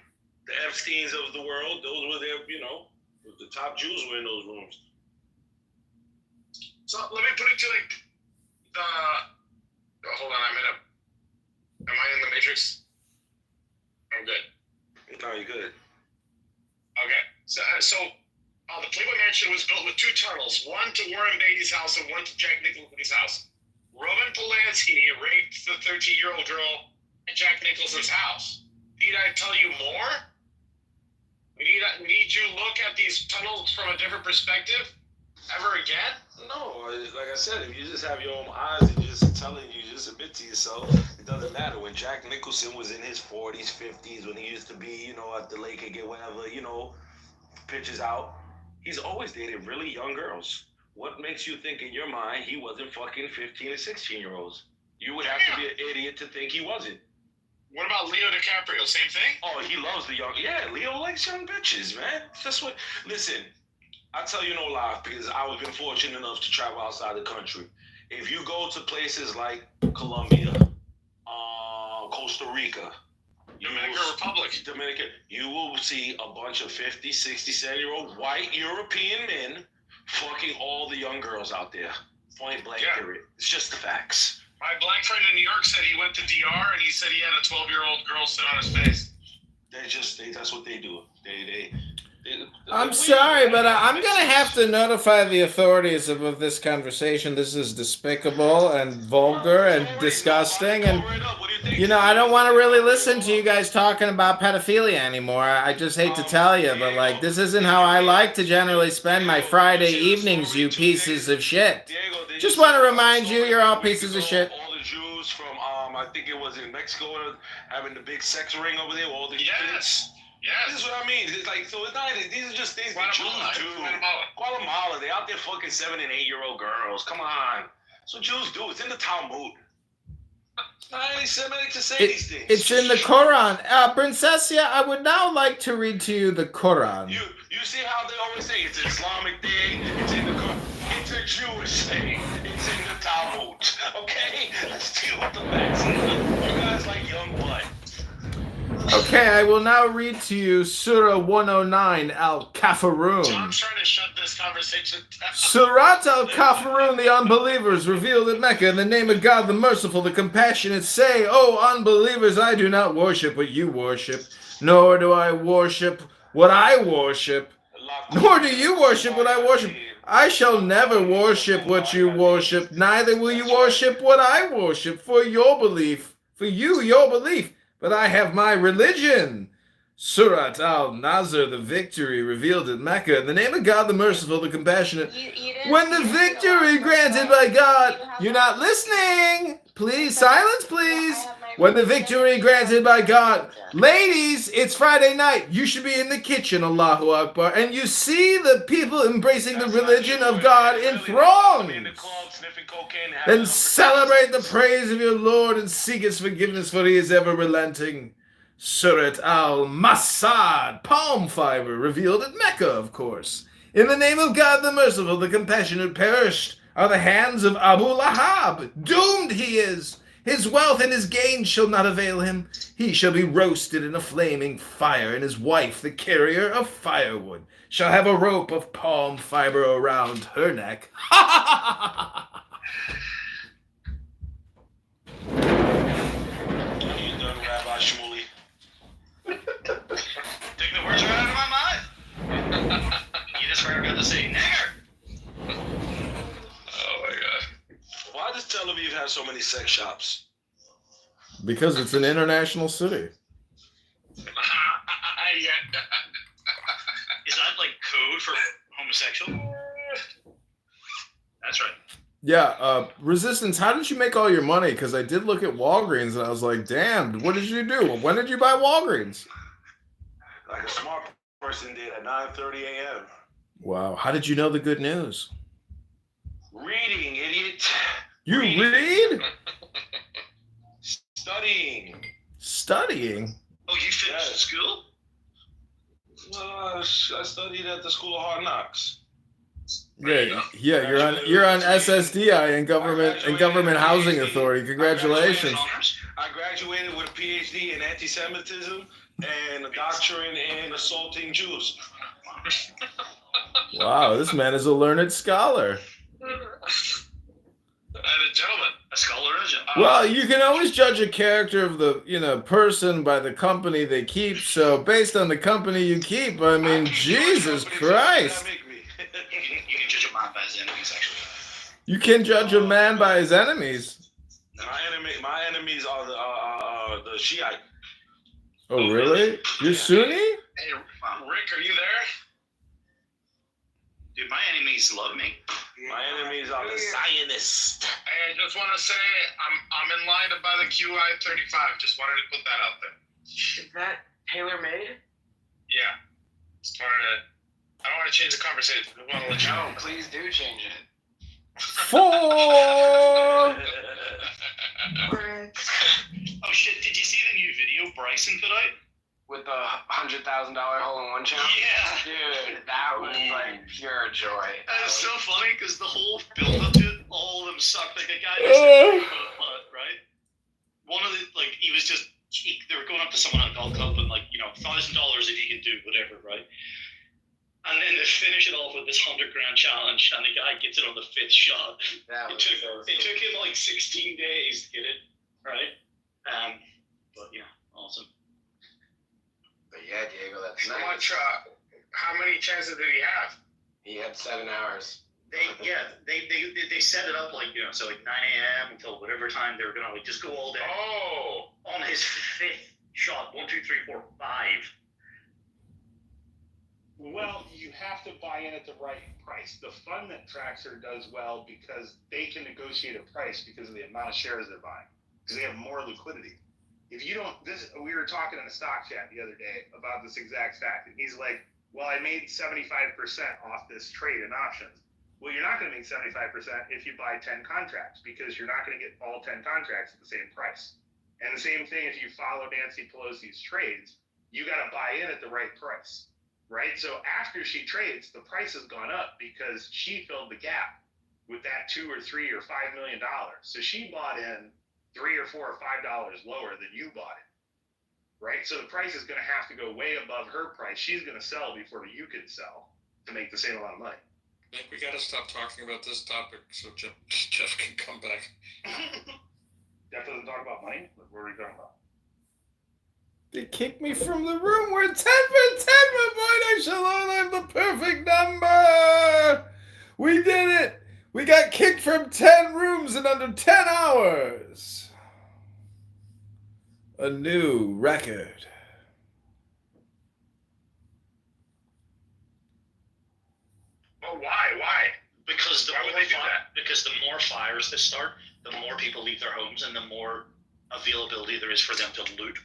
The Epsteins of the world, those were their, the top Jews were in those rooms. So let me put it to hold on, am I in the Matrix? I'm good. No, you're good. Okay. So the Playboy Mansion was built with two tunnels, one to Warren Beatty's house and one to Jack Nicholson's house. Roman Polanski raped the 13-year-old girl at Jack Nicholson's house. Need I tell you more? Need you look at these tunnels from a different perspective ever again? No, like I said, if you just have your own eyes and you're just telling you just admit to yourself, it doesn't matter. When Jack Nicholson was in his 40s, 50s, when he used to be, at the lake and get whatever, pictures out, he's always dated really young girls. What makes you think in your mind he wasn't fucking 15 or 16-year-olds? You would have to be an idiot to think he wasn't. What about Leo DiCaprio? Same thing? Oh, he loves the young. Yeah, Leo likes young bitches, man. That's what. Listen, I tell you no lie, because I've been fortunate enough to travel outside the country. If you go to places like Colombia, Costa Rica, Dominican, you will see a bunch of 50, 60, 70-year-old white European men fucking all the young girls out there. Point blank, period. It's just the facts. My black friend in New York said he went to DR and he said he had a 12-year-old girl sit on his face. That's what they do. I'm sorry, but I'm going to have to notify the authorities of this conversation. This is despicable and vulgar and disgusting. And, I don't want to really listen to you guys talking about pedophilia anymore. I just hate to tell you, but, this isn't how I like to generally spend my Friday evenings, you pieces of shit. Just want to remind you, you're all pieces of shit. All the Jews from, I think it was in Mexico, having the big sex ring over there, all the kids. Yes. This is what I mean. It's so it's not. These are just things that Jews do. Guatemala, they out there fucking 7 and 8-year-old girls. Come on, that's what Jews do. It's in the Talmud. It's not anti-Semitic to say these things. It's in the Quran. Princessia, I would now like to read to you the Quran. You see how they always say it's an Islamic thing. It's in the Quran. It's a Jewish thing. It's in the Talmud. Okay, let's deal with the facts. You guys like young blood. Okay, I will now read to you Surah 109 Al-Kafirun. John's trying to shut this conversation down. Surat Al-Kafirun, the unbelievers, revealed at Mecca in the name of God, the merciful, the compassionate. Say, O unbelievers, I do not worship what you worship, nor do I worship what I worship, nor do you worship what I worship. I shall never worship what you worship, neither will you worship what I worship, for your belief, your belief. But I have my religion. Surat al-Nasr, the victory revealed at Mecca. In the name of God, the merciful, the compassionate. When the victory granted by God, you're not listening. Please, silence, please. When the victory granted by God. Ladies, it's Friday night. You should be in the kitchen, Allahu Akbar. And you see the people embracing the religion of God in throngs. And celebrate the praise of your Lord and seek his forgiveness, for he is ever relenting. Surat al-Masad, palm fiber, revealed at Mecca, of course. In the name of God the merciful, the compassionate, perished are the hands of Abu Lahab. Doomed he is. His wealth and his gain shall not avail him. He shall be roasted in a flaming fire, and his wife, the carrier of firewood, shall have a rope of palm fiber around her neck. Rabbi Shmuley. Take the words right out of my mind. You just forgot to say nigger. Oh my god. Why does Tel Aviv have so many sex shops? Because it's an international city. Is that like code for homosexual? That's right. Yeah, Resistance, how did you make all your money? Because I did look at Walgreens and I was like, damn, what did you do? When did you buy Walgreens? Like a smart person did at 9:30 a.m. Wow, how did you know the good news? Reading, idiot. You read? Studying. Studying? Oh, you finished school? Well, I studied at the School of Hard Knocks. Yeah, you're on SSDI and government housing authority. Congratulations. I graduated with a PhD in anti-Semitism and a doctorate in assaulting Jews. Wow, this man is a learned scholar. And a gentleman, a scholar and a gentleman. Well, you can always judge a character of the person by the company they keep. So based on the company you keep, I mean, Jesus Christ. You can judge a man by his enemies, actually. You can judge a man by his enemies. My enemies are the Shiite. Oh, really? You're Sunni? Hey, Rick, are you there? Dude, my enemies love me. My enemies are the Zionists. I just want to say I'm in line to buy the QI-35. Just wanted to put that out there. Is that tailor-made? Yeah. Just wanted to. I don't want to change the conversation. I want to let you know. No, please do change it. 4. Oh shit, did you see the new video Bryson put out? With the $100,000 hole-in-one challenge? Yeah. Dude, that was like pure joy. That is so funny because the whole build-up to it, all of them sucked. Like a guy was right? One of the, like, he was just, they were going up to someone on Gold Cup and, like, you know, $1,000 if you can do whatever, right? And then they finish it off with this $100,000 challenge, and the guy gets it on the 5th shot. It took him like 16 days to get it, right? But yeah, awesome. But yeah, Diego, that's How nice. much? How many chances did he have? He had 7 hours. They set it up like, you know, so like 9 a.m. until whatever time they were gonna like just go all day. Oh. On his 5th shot, 1, 2, 3, 4, 5. Well, you have to buy in at the right price. The fund that Traxxer does well because they can negotiate a price because of the amount of shares they're buying, because they have more liquidity. If you don't, we were talking in a stock chat the other day about this exact fact, and he's like, well, I made 75% off this trade in options. Well, you're not going to make 75% if you buy 10 contracts, because you're not going to get all 10 contracts at the same price. And the same thing if you follow Nancy Pelosi's trades, you got to buy in at the right price. Right? So after she trades, the price has gone up because she filled the gap with that $2 or $3 or $5 million. So she bought in $3 or $4 or $5 lower than you bought it. Right? So the price is going to have to go way above her price. She's going to sell before you can sell to make the same amount of money. I think we got to stop talking about this topic so Jeff can come back. Jeff doesn't talk about money? What are we talking about? They kicked me from the room. We're 10 for 10, my boy. Shalom, I'm the perfect number. We did it. We got kicked from 10 rooms in under 10 hours. A new record. Oh, why? Because Why would they do that? Because the more fires that start, the more people leave their homes, and the more availability there is for them to loot.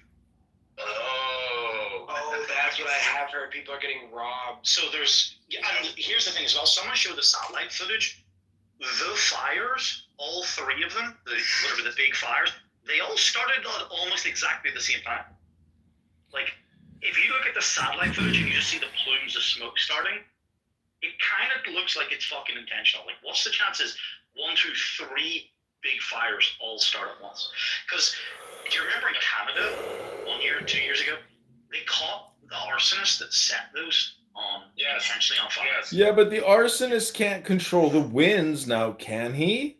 Oh, that's what I have heard. People are getting robbed. So there's, and here's the thing as well. Someone showed the satellite footage. The fires, all three of them, the big fires, they all started at almost exactly the same time. Like, if you look at the satellite footage and you just see the plumes of smoke starting, it kind of looks like it's fucking intentional. Like, what's the chances 1, 2, 3 big fires all start at once? Because do you remember in Canada 1 year, 2 years ago, they caught the arsonist that set those on essentially on fire. Yes. Yeah, but the arsonist can't control the winds now, can he?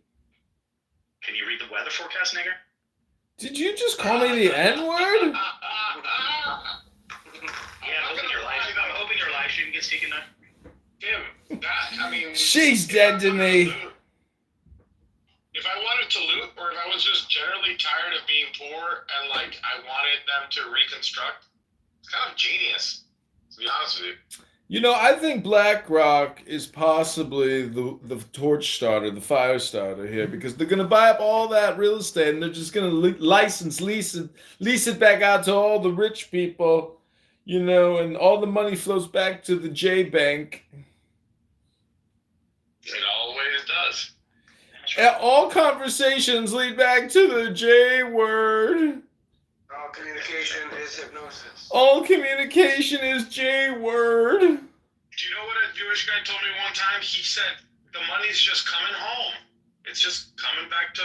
Can you read the weather forecast, nigger? Did you just call me the N-word? I'm hoping your live stream gets taken down. Tim, I mean... She's dead to me. If I wanted to loot, or if I was just generally tired of being poor and, like, I wanted them to reconstruct, it's kind of genius, to be honest with you. You know, I think BlackRock is possibly the torch starter, the fire starter here, because they're going to buy up all that real estate and they're just going to lease it back out to all the rich people, you know, and all the money flows back to the J Bank. It always does. All conversations lead back to the J word. All communication is hypnosis. All communication is J word. Do you know what a Jewish guy told me one time? He said the money's just coming home. It's just coming back to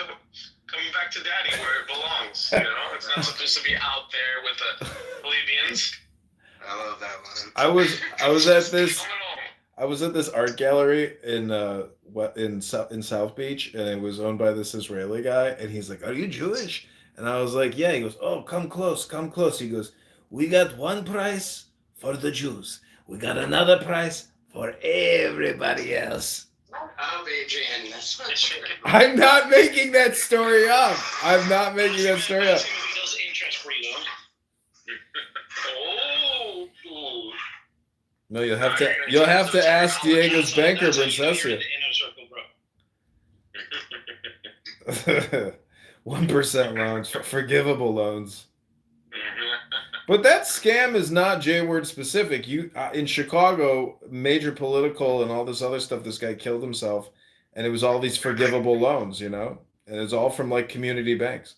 daddy where it belongs. You know, it's not supposed to be out there with the plebeians. I love that one. I was at this art gallery in South Beach, and it was owned by this Israeli guy, and he's like, "Are you Jewish?" And I was like, "Yeah." He goes, "Oh, come close, come close." He goes, "We got one price for the Jews. We got another price for everybody else." Oh, Adrian, that's not true. I'm not making that story up. I'm not making that story up. Does interest-free loan. No, you'll have to ask Diego's banker, Princessia. 1% loans, forgivable loans. But that scam is not J-word specific. In Chicago, major political and all this other stuff, this guy killed himself, and it was all these forgivable loans, you know? And it's all from, like, community banks.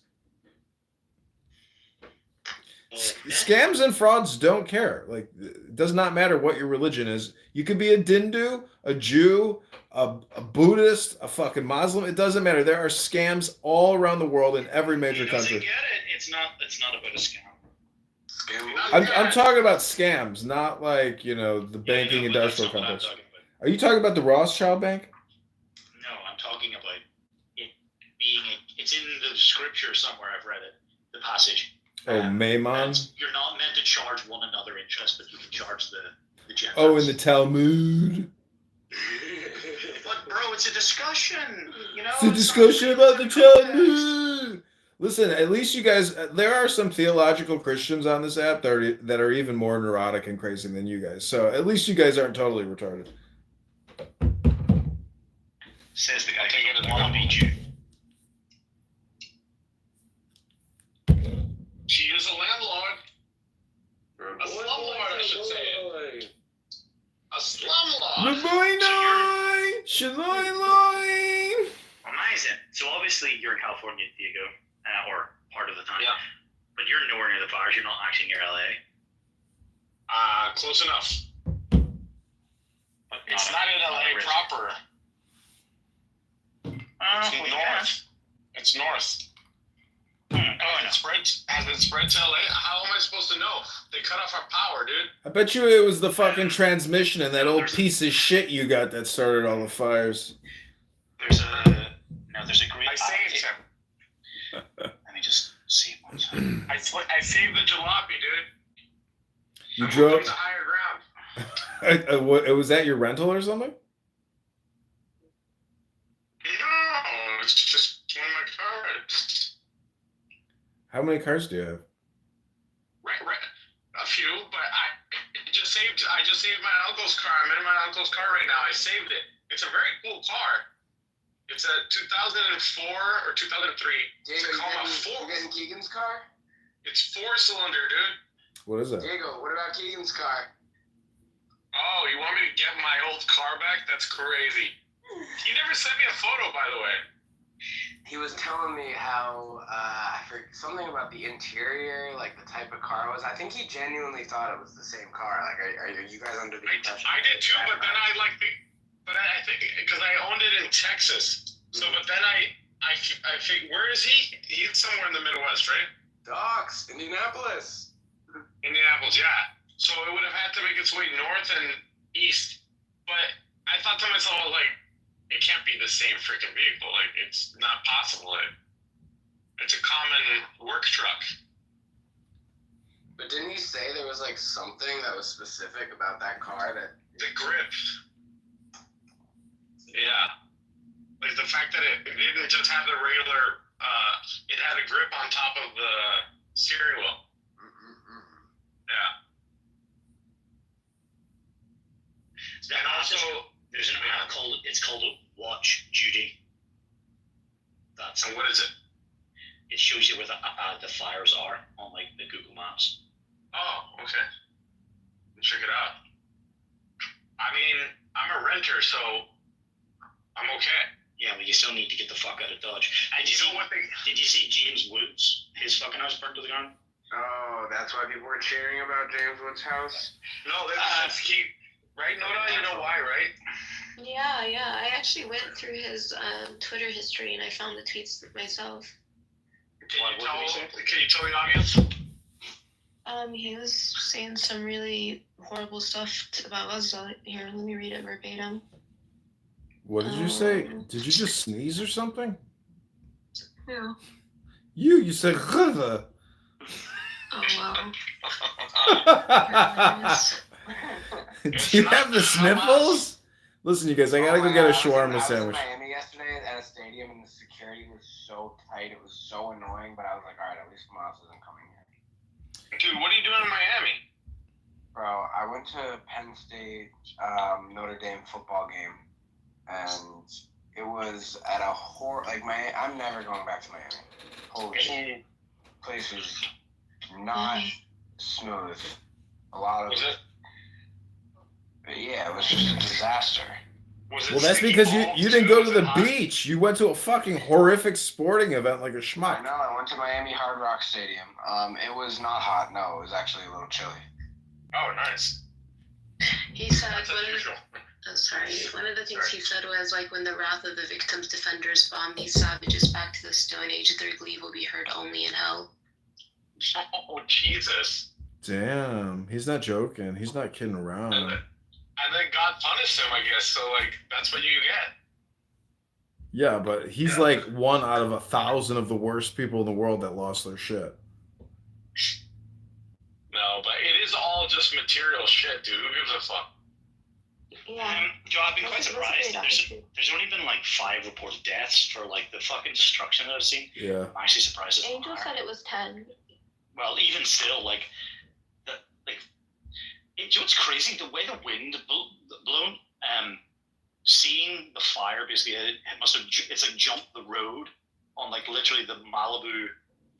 Scams and frauds don't care. Like, it does not matter what your religion is. You could be a Dindu, a Jew, a Buddhist, a fucking Muslim. It doesn't matter. There are scams all around the world in every major country. Get it? It's not about a scam. I'm talking about scams, not like, you know, the banking industrial complex. Are you talking about the Rothschild Bank? No, I'm talking about it being it's in the scripture somewhere. I've read it, the passage. Oh, Maimon? You're not meant to charge one another interest, but you can charge the Gentiles. Oh, in the Talmud. But bro, it's a discussion. You know, it's a discussion about the Talmud. Listen, at least you guys, there are some theological Christians on this app that are even more neurotic and crazy than you guys. So at least you guys aren't totally retarded. Says the guy who doesn't want to be Jew. She is a landlord. A slumlord, I should say. A slumlord. Amazing. So obviously you're in California, Diego, or part of the time. Yeah. But you're nowhere near the fires. You're not actually near LA. Close enough. But it's not in LA proper. It's north. It's north. Has it spread to LA? How am I supposed to know? They cut off our power, dude. I bet you it was the fucking transmission and that old piece of shit you got that started all the fires. There's a great. I saved him. Let me just see one second. I saved the jalopy, dude. You drove to higher ground. Was that your rental or something? No, it's just one of my cars. How many cars do you have? Right. A few, but I just saved my uncle's car. I'm in my uncle's car right now. I saved it. It's a very cool car. It's a 2004 or 2003. It's a Tacoma 4. You getting Keegan's car? It's 4-cylinder, dude. What is that? Diego, what about Keegan's car? Oh, you want me to get my old car back? That's crazy. He never sent me a photo, by the way. He was telling me how I forget something about the interior, like the type of car it was. I think he genuinely thought it was the same car. Like, are you guys under the impression? I did too, but then I think because I owned it in Texas. So, but then I think where is he? He's somewhere in the Midwest, right? Docks, Indianapolis. Indianapolis, yeah. So it would have had to make its way north and east. But I thought to myself, like, it can't be the same freaking vehicle. Like, it's not possible. It's a common work truck. But didn't he say there was like something that was specific about that car that the grip? Yeah. Like the fact that it didn't just have the regular, it had a grip on top of the steering wheel. Yeah. And also, there's an app called a Watch Duty. And what is it? It shows you where the fires are on like the Google Maps. Oh, okay. Check it out. I mean, I'm a renter, so I'm okay. Yeah, but you still need to get the fuck out of Dodge. And did you see James Woods? His fucking house burned to the ground. Oh, that's why people were cheering about James Woods' house? No, that's keep right, Nora? You know why, right? Yeah. I actually went through his Twitter history and I found the tweets myself. Can you tell the audience? He was saying some really horrible stuff about us. Here, let me read it verbatim. What did you say? Did you just sneeze or something? No. You said river. Oh, wow. Do you have the sniffles? Listen, you guys, I gotta go get a shawarma sandwich. I was in Miami yesterday at a stadium and the security was so tight. It was so annoying, but I was like, all right, at least Moss isn't coming here. Dude, what are you doing in Miami? Bro, I went to Penn State Notre Dame football game, and it was at a I'm never going back to Miami. Holy shit. Place was not smooth. A lot of yeah, it was just a disaster. Well, that's because you didn't go to the beach. You went to a fucking horrific sporting event like a schmuck. I know. I went to Miami Hard Rock Stadium. It was not hot. No, it was actually a little chilly. Oh, nice. He said one of the things he said was like when the wrath of the victim's defenders bomb these savages back to the Stone Age, their glee will be heard only in hell. Oh, Jesus. Damn, he's not joking. He's not kidding around. And then God punished him, I guess. So, like, that's what you get. Yeah, but he's like 1 out of 1,000 of the worst people in the world that lost their shit. No, but it is all just material shit, dude. Who gives a fuck? Yeah. Joe, I've been quite surprised. There's only been like 5 reported deaths for like the fucking destruction that I've seen. Yeah. I'm actually surprised. Angel said it was 10. Well, even still, like, it's crazy the way the wind blown. Seeing the fire basically, it's like jumped the road on like literally the Malibu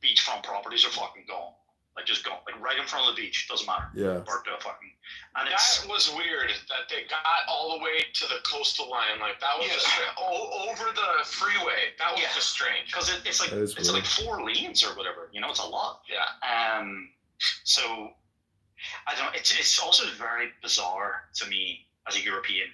beachfront properties are fucking gone. Like just gone, like right in front of the beach. Doesn't matter. Yeah. Burnt to a fucking. And that was weird that they got all the way to the coastal line. Like that was just over the freeway. That was just strange. Because it's like 4 lanes or whatever. You know, it's a lot. Yeah. So I don't know. It's also very bizarre to me as a European,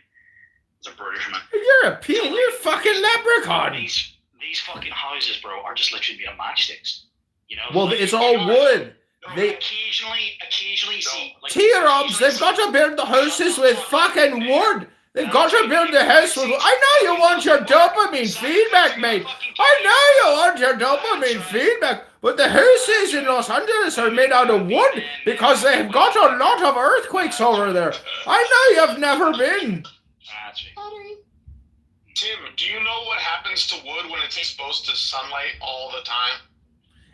as a Britishman. European, you're fucking leprechaun. These fucking houses, bro, are just literally made of matchsticks. You know. Well, it's all wood. They occasionally see. Like, T-Robs, they've got to build the houses with fucking wood. They've got to build the house with. I know you want your dopamine feedback, mate. I know you want your dopamine feedback. But the houses in Los Angeles are made out of wood because they've got a lot of earthquakes over there. I know you've never been. Tim, do you know what happens to wood when it's exposed to sunlight all the time?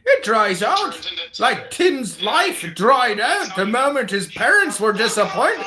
It dries out. Like Tim's life dried out the moment his parents were disappointed.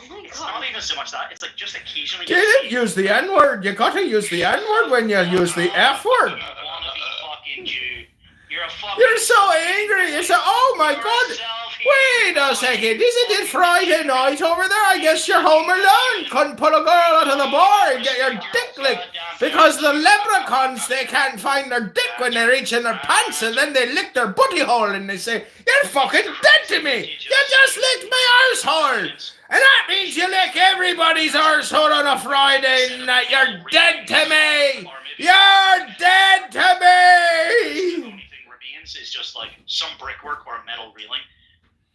Oh my It's not god. even so much that. It's like just occasionally. Didn't use the N-word. You gotta use the N-word when you use the F-word. You wannabe fucking Jew. You're a fucking. You're so angry. You say, oh my God. Wait a second. Isn't it Friday night over there? I guess you're home alone. Couldn't pull a girl out of the bar and get your dick licked. Because the leprechauns, they can't find their dick when they reach in their pants, and then they lick their booty hole and they say, you're fucking dead to me. You just licked my arsehole. And that means you lick everybody's arsehole on a Friday night. You're dead to me. You're dead to me. The only thing remains is just like some brickwork or a metal railing.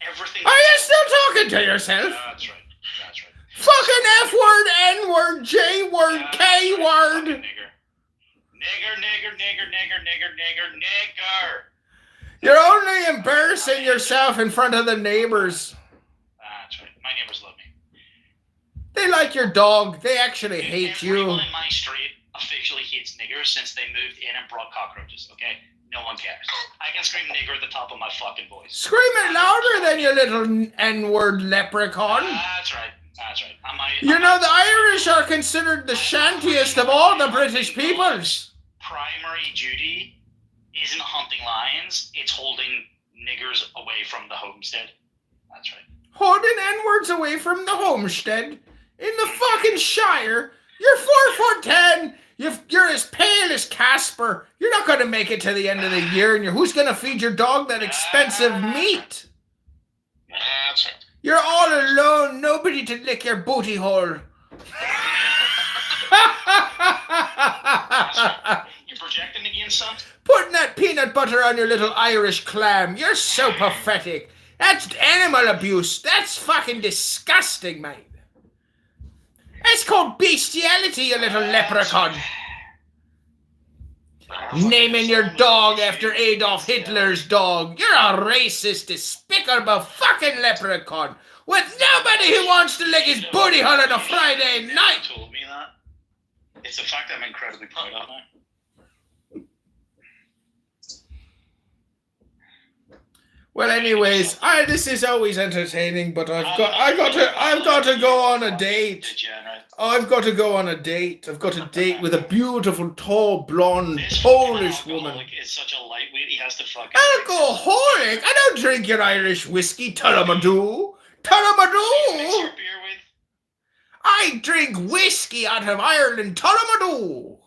Everything. Are you still talking to yourself? That's right. That's right. Fucking F-word, N-word, J-word, K-word. Nigger. Nigger, nigger, nigger, nigger, nigger, nigger, nigger. You're only embarrassing yourself in front of the neighbors. That's right. My neighbors love me. They like your dog. They actually hate you. Everyone in my street officially hates niggers since they moved in and brought cockroaches, okay? No one cares. I can scream nigger at the top of my fucking voice. Scream it louder than your little N-word leprechaun. That's right. That's right. You know, the Irish are considered the shantiest of all the British peoples. Primary duty isn't hunting lions, it's holding niggers away from the homestead. That's right. Holding N-words away from the homestead? In the fucking Shire? You're 4'10". You're as pale as Casper. You're not going to make it to the end of the year, and who's going to feed your dog that expensive meat? That's right. You're all alone. Nobody to lick your booty hole. You projecting again, son? Putting that peanut butter on your little Irish clam. You're so pathetic. That's animal abuse. That's fucking disgusting, mate. That's called bestiality, you little leprechaun. Naming your dog after Adolf Hitler's dog. You're a racist, despicable fucking leprechaun with nobody who wants to lick his booty hole on a Friday night. Told me that. It's a fact I'm incredibly proud of now. Well, anyways, this is always entertaining, but I've got to go on a date. I've got to go on a date. I've got a date with a beautiful, tall, blonde Polish woman. Is such a lightweight. He has to fucking. Alcoholic? I don't drink your Irish whiskey, Tullamadoo. Tullamadoo. I drink whiskey out of Ireland, Tullamadoo.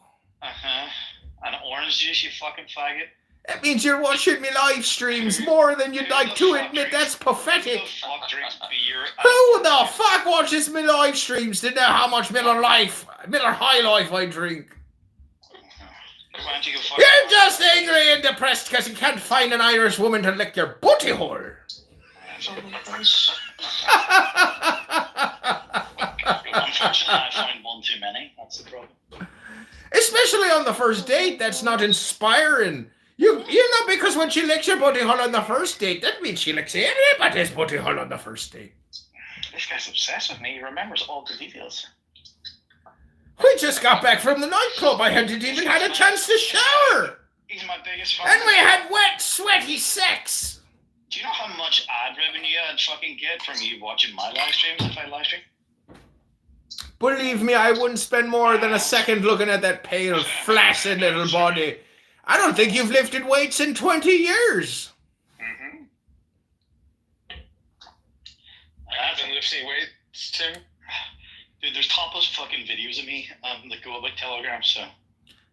An orange juice, you fucking faggot. That means you're watching me live streams more than you'd like to admit. That's pathetic. Who the fuck drinks beer? Who the fuck watches me live streams to know how much Miller High Life I drink? You're just angry and depressed because you can't find an Irish woman to lick your booty hole. Unfortunately, I find one too many. That's the problem. Especially on the first date, that's not inspiring. You know, because when she licks your booty hole on the first date, that means she licks everybody's booty hole on the first date. This guy's obsessed with me. He remembers all the details. We just got back from the nightclub. I hadn't even had a chance to shower. He's my biggest fan. And we had wet, sweaty sex. Do you know how much ad revenue I'd fucking get from you watching my live streams if I live stream? Believe me, I wouldn't spend more than a second looking at that pale, flaccid little body. I don't think you've lifted weights in 20 years. Mm-hmm. I've been lifting weights, Tim. Dude, there's topless fucking videos of me that go up like Telegram, so.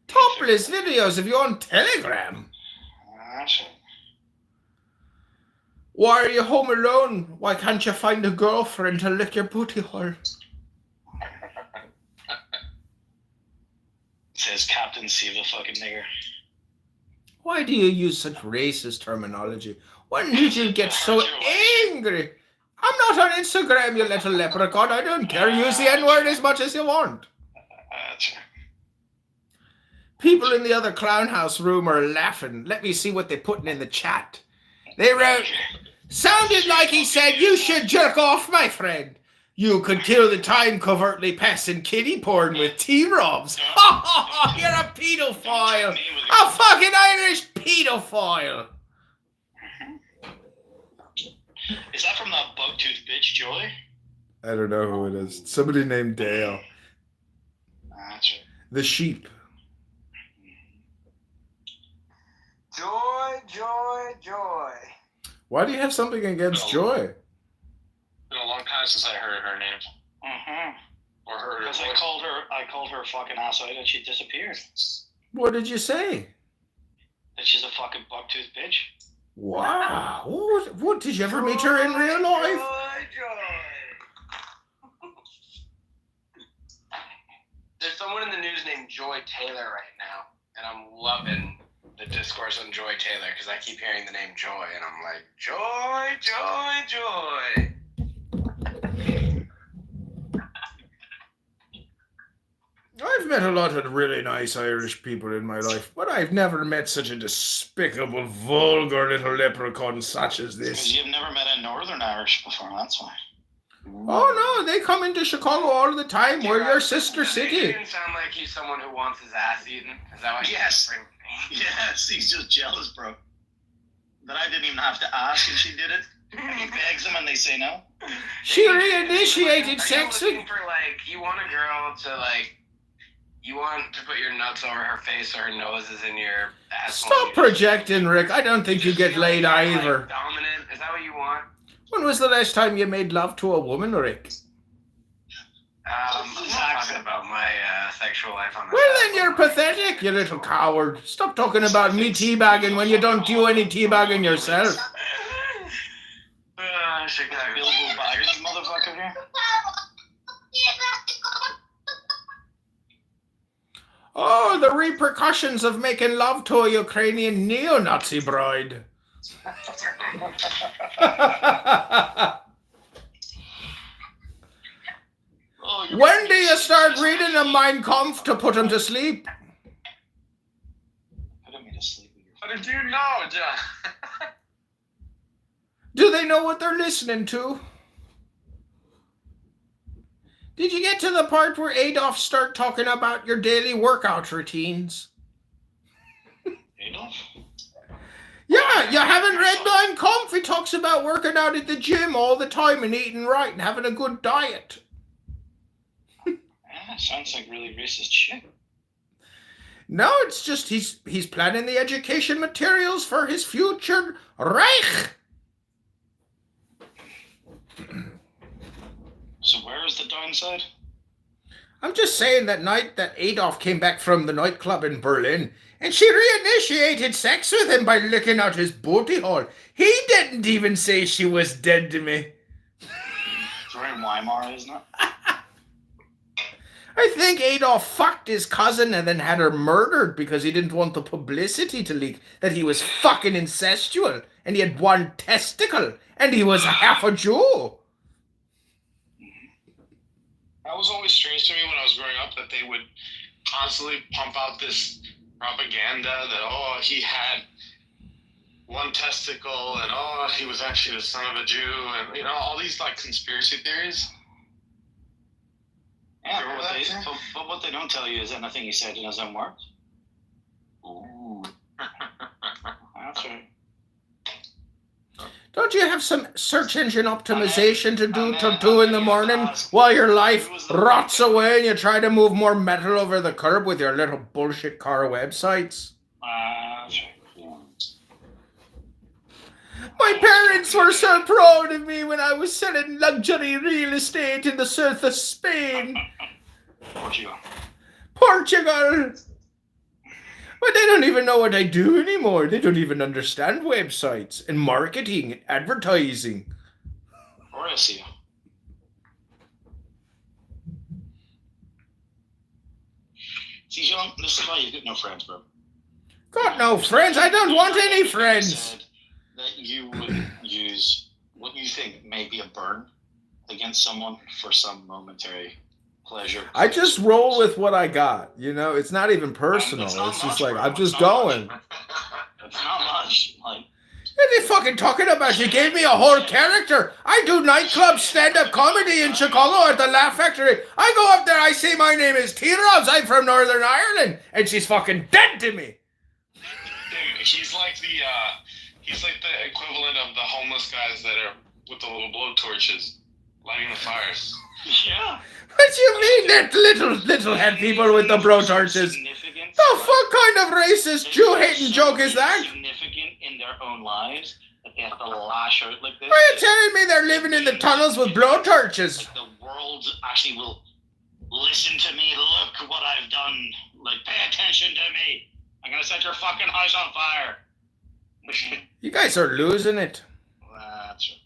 Topless videos of you on Telegram? Why are you home alone? Why can't you find a girlfriend to lick your booty hole? Says Captain Save the fucking nigger. Why do you use such racist terminology? When did you get so angry? I'm not on Instagram, you little leprechaun. I don't care. Use the N-word as much as you want. People in the other clown house room are laughing. Let me see what they're putting in the chat. They wrote, sounded like he said, you should jerk off, my friend. You could kill the time covertly passing kiddie porn with T-Robs. You're a pedophile. A fucking Irish pedophile. Is that from that bug-toothed bitch, Joy? I don't know who it is. Somebody named Dale. That's right. The sheep. Joy, joy, joy. Why do you have something against Joy? Been a long time since I heard her name. Mm-hmm. Or heard her Because voice. I called her a fucking asshole and she disappeared. What did you say? That she's a fucking buck-toothed bitch. Wow. What did you ever meet her in real life? Joy, joy. There's someone in the news named Joy Taylor right now, and I'm loving the discourse on Joy Taylor because I keep hearing the name Joy, and I'm like, Joy, joy, joy. I've met a lot of really nice Irish people in my life, but I've never met such a despicable, vulgar little leprechaun such as Because this. you've never met a Northern Irish before, that's why. Oh no, they come into Chicago all the time. We're your sister He city. didn't sound like he's someone who wants his ass eaten. Is that what Yes. Yes, he's just jealous, bro. That I didn't even have to ask and she did it. He begs them and they say no. She reinitiated Are sex you with... looking for, like, you want a girl to, like, you want to put your nuts over her face so her nose is in your asshole? Stop projecting, Rick. I don't think you get laid either. Like, dominant? Is that what you want? When was the last time you made love to a woman, Rick? I'm not talking about my sexual life on the Well, then you're pathetic, you little coward. Stop talking about me teabagging when you don't do any teabagging yourself. Chicago. Bilbo Baggins, motherfucker here. Oh, the repercussions of making love to a Ukrainian neo-Nazi bride. When do you start reading a Mein Kampf to put him to sleep? Put me to sleep with your How did you know, John? Do they know what they're listening to? Did you get to the part where Adolf start talking about your daily workout routines? Adolf? Yeah, you haven't read Mein Kampf. He talks about working out at the gym all the time and eating right and having a good diet. Yeah, sounds like really racist shit. No, it's just he's planning the education materials for his future Reich. So where is the downside? I'm just saying that night that Adolf came back from the nightclub in Berlin and she reinitiated sex with him by licking out his booty hole. He didn't even say she was dead to me. It's very Weimar, isn't it? I think Adolf fucked his cousin and then had her murdered because he didn't want the publicity to leak that he was fucking incestual and he had one testicle and he was half a Jew. That was always strange to me when I was growing up that they would constantly pump out this propaganda that, oh, he had one testicle and, oh, he was actually the son of a Jew and, you know, all these, like, conspiracy theories. Yeah, Remember that? but what they don't tell you is anything he said in his own words. Ooh. That's right. Don't you have some search engine optimization to do till 2 in the morning while your life rots away and you try to move more metal over the curb with your little bullshit car websites? That's right. My parents were so proud of me when I was selling luxury real estate in the south of Spain. Portugal. But they don't even know what I do anymore. They don't even understand websites and marketing and advertising. Or SEO. See, John, this is why you've got no friends, bro. Got no friends. I don't want any friends. Said that you would use what you think may be a burn against someone for some momentary pleasure. I just roll with what I got. You know, it's not even personal. It's just much, like, bro. I'm just going. It's not much. Like, What are they fucking talking about? You gave me a whole character. I do nightclub stand-up comedy in Chicago at the Laugh Factory. I go up there, I say my name is T-Robs, I'm from Northern Ireland, and she's fucking dead to me. He's like the equivalent of the homeless guys that are with the little blowtorches. Lighting the fires. Yeah. What do you mean that little head people with the blowtorches? The fuck kind of racist Jew-hating joke is that? Significant in their own lives that they have to lash out like this. Are you telling me they're living in the tunnels with blowtorches? Like the world actually will listen to me. Look what I've done. Like, pay attention to me. I'm gonna set your fucking house on fire. You guys are losing it. That's right.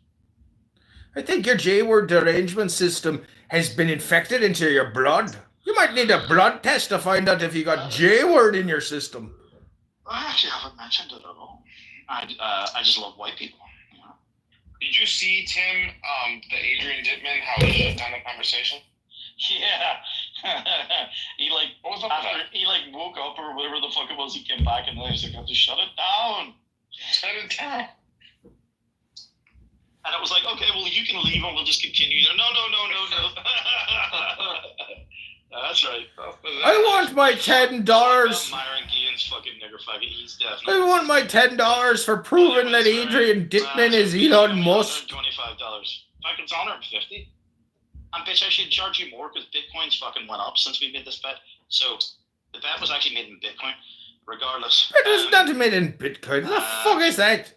I think your J-word derangement system has been infected into your blood. You might need a blood test to find out if you got J-word in your system. I actually haven't mentioned it at all. I just love white people. You know? Did you see, Tim, the Adrian Dittman, how he shut down the conversation? Yeah. He woke up or whatever the fuck it was, he came back and then he was like, I have to shut it down. Shut it down. And it was like, okay, well, you can leave and we'll just continue. No. That's right. I want my $10. Myron Guillen's fucking nigger faggot. He's definitely. I want my $10 for proving that Adrian Dittman is Elon Musk. $25. If I could honor him 50. And bitch, I should charge you more because Bitcoin's fucking went up since we made this bet. So the bet was actually made in Bitcoin, regardless. It was not made in Bitcoin. What the fuck is that?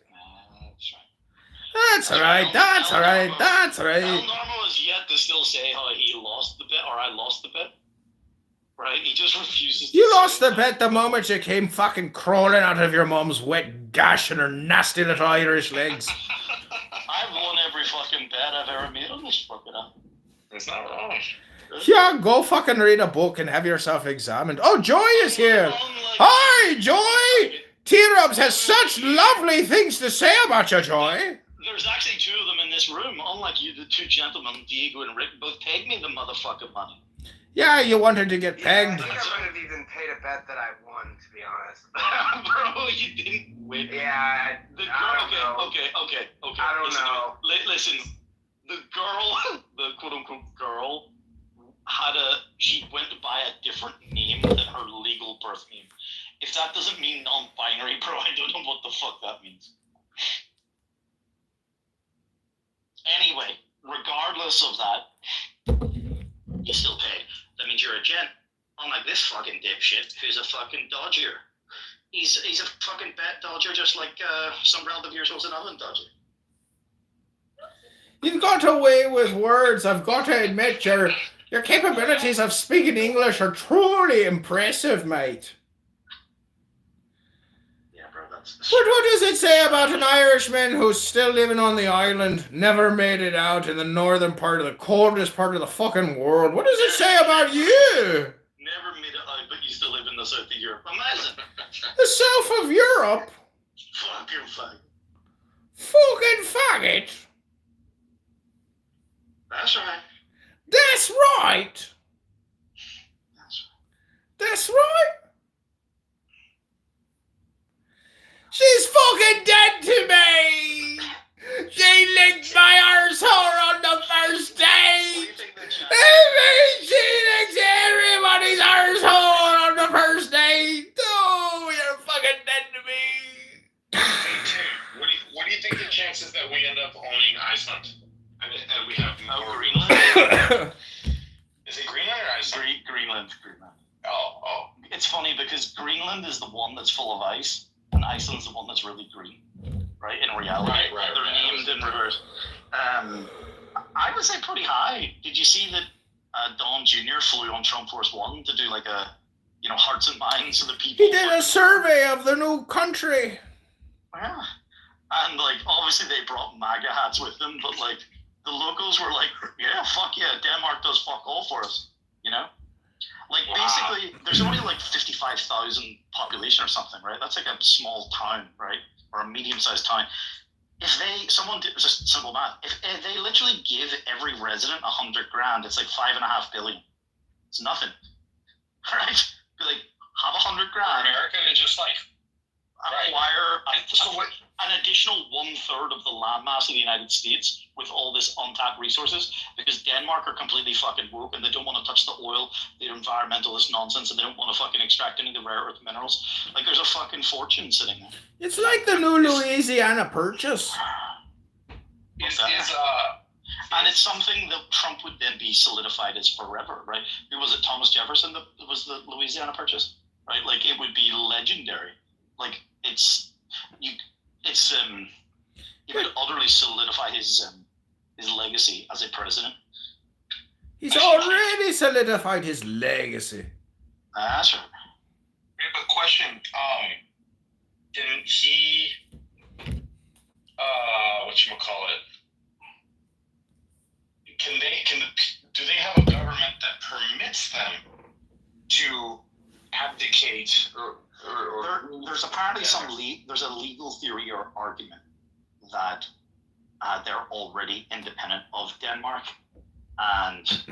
That's alright. That's alright. That's alright. Al Normal is yet to still say how he lost the bet or I lost the bet. Right? He just refuses. You lost the bet the moment you came fucking crawling out of your mom's wet gash in her nasty little Irish legs. I've won every fucking bet I've ever made on this fucking app. It's not wrong. Yeah, go fucking read a book and have yourself examined. Oh, Joy is here. Hi, Joy. T-Rubs has such lovely things to say about you, Joy. There's actually two of them in this room. Unlike you, the two gentlemen, Diego and Rick, both paid me the motherfucking money. Yeah, you wanted to get pegged. I think I would have even paid a bet that I won, to be honest. Bro, you didn't win. Yeah, Okay. I don't know. Listen, the girl, the quote-unquote girl, she went to buy a different name than her legal birth name. If that doesn't mean non-binary, bro, I don't know what the fuck that means. Anyway, regardless of that, you still pay. That means you're a gent. Unlike this fucking dipshit who's a fucking dodger. He's a fucking bet dodger just like some relative of yours was an Ellen dodger. You've got away with words. I've got to admit, your capabilities of speaking English are truly impressive, mate. But what does it say about an Irishman who's still living on the island, never made it out in the northern part of the coldest part of the fucking world? What does it say about you? Never made it out, but you still live in the south of Europe. Imagine. The south of Europe? Fucking faggot. Fucking faggot? That's right. That's right. That's right. She's fucking dead to me! She licked my arsehole on the first day! She licks everybody's arsehole on the first day! Oh, you're fucking dead to me! Hey, Tim, what do you think the chances that we end up owning Iceland? And we have more Greenland? Is it Greenland or Iceland? Greenland. Oh. It's funny because Greenland is the one that's full of ice. And Iceland's the one that's really green, right? In reality, they're named in reverse. I would say pretty high. Did you see that Don Jr. flew on Trump Force One to do like a, hearts and minds of the people? He did a survey of the new country. Yeah, and obviously they brought MAGA hats with them, but the locals were like, yeah, fuck yeah, Denmark does fuck all for us, Basically, there's only 55,000 population or something, right? That's like a small town, right? Or a medium-sized town. It's just simple math. If they literally give every resident $100,000, it's like $5.5 billion. It's nothing, right? Be like, have $100,000. America and just acquire an additional 1/3 of the landmass of the United States with all this untapped resources, because Denmark are completely fucking woke and they don't want to touch the oil, the environmentalist nonsense, and they don't want to fucking extract any of the rare earth minerals. There's a fucking fortune sitting there. It's like the new Louisiana Purchase. And it's something that Trump would then be solidified as forever, right? Who was it? Thomas Jefferson that was the Louisiana Purchase, right? Like it would be legendary. Like it would utterly solidify his legacy as a president. He's already solidified his legacy. That's right. But question, can he, whatchamacallit, do they have a government that permits them to abdicate or there's apparently there's a legal theory or argument that they're already independent of Denmark and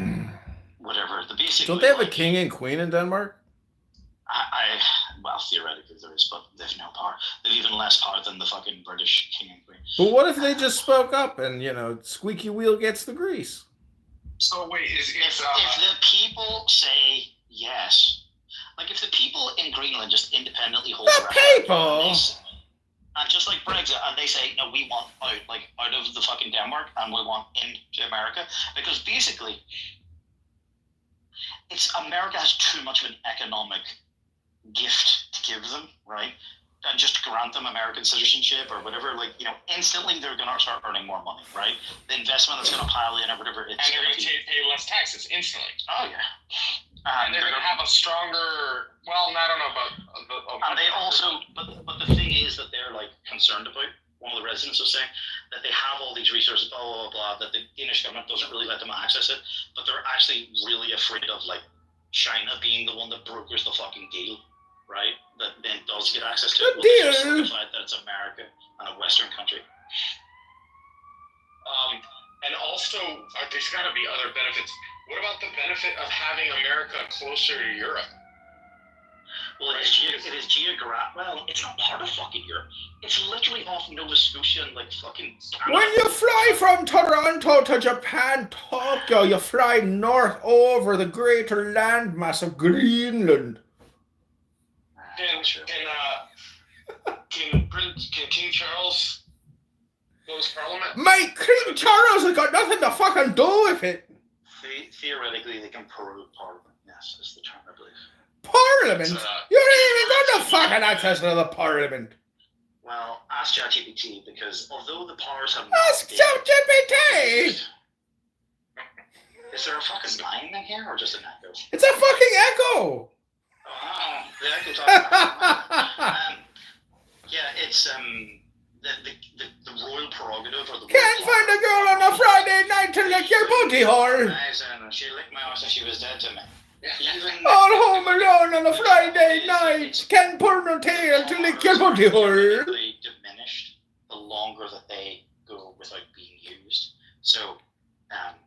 whatever the basic. Don't they have a king and queen in Denmark? Well, theoretically there is, but they've no power. They've even less power than the fucking British king and queen. But what if they just spoke up and, squeaky wheel gets the grease? So wait, if the people say yes, like if the people in Greenland just independently hold the people, and just like Brexit, and they say no, we want out of the fucking Denmark, and we want into America, because basically, America has too much of an economic gift to give them, right? And just grant them American citizenship or whatever, instantly they're going to start earning more money, right? The investment that's going to pile in or whatever. And they're going to pay less taxes instantly. Oh, yeah. And they're going to have a stronger, I don't know about... And they also, but the thing is that they're, concerned about, one of the residents was saying, that they have all these resources, blah, blah, blah, blah, that the Danish government doesn't really let them access it, but they're actually really afraid of, China being the one that brokers the fucking deal. Right, that then does get access to it. Well, it's certified that it's America and a Western country. And also, there's got to be other benefits. What about the benefit of having America closer to Europe? Well, it is geographic. Well, it's not part of fucking Europe. It's literally off Nova Scotia and fucking. When you fly from Toronto to Japan, Tokyo, you fly north over the greater landmass of Greenland. Can King Charles close Parliament? Mate, King Charles has got nothing to fucking do with it. Theoretically, they can prorogue Parliament. Yes, is the term, I believe. Parliament? You ain't even got no fucking access to the Parliament. Well, ask ChatGPT, because although the powers have ask ChatGPT! Is there a fucking line in here, or just an echo? It's a fucking echo! The echo talking. It's the royal prerogative or the. Can't find a girl on a Friday night to lick your booty hole. She licked my ass and she was dead to me. All home alone on a Friday night. Can't pull no tail to lick your booty hole. Diminished the longer that they go without being used. So,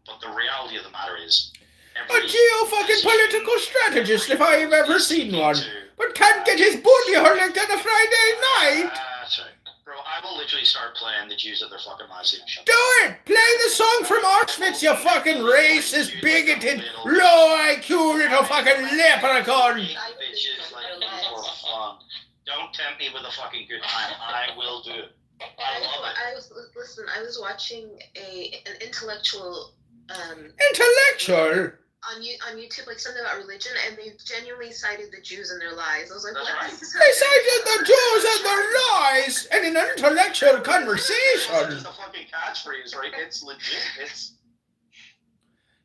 but the reality of the matter is. A geo-fucking political strategist, if I've ever seen one, but can't get his booty hole licked on a Friday night. That's right. Bro, I will literally start playing the Jews of their fucking lives. Do it! Play the song from Auschwitz, you fucking racist, bigoted, low IQ little fucking leprechaun. Bitches like me for fun. Don't tempt me with a fucking good time. I will do it. I love it. I was watching an intellectual. Intellectual? On YouTube, something about religion, and they genuinely cited the Jews in their lies. I was like, what? Right. They cited the Jews and their lies in an intellectual conversation. It's a fucking catchphrase, right? It's legit.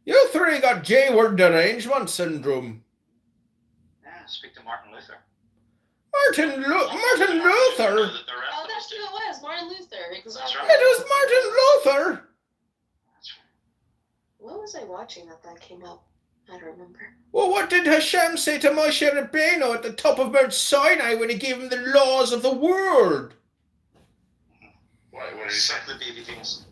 You three got J-word derangement syndrome. Yeah, speak to Martin Luther. Martin Luther? Oh, that's who it was, Martin Luther. Exactly. Right. It was Martin Luther. What was I watching that came up? I don't remember. Well, what did Hashem say to Moshe Rabbeinu at the top of Mount Sinai when he gave him the laws of the world? What did he say? The baby things.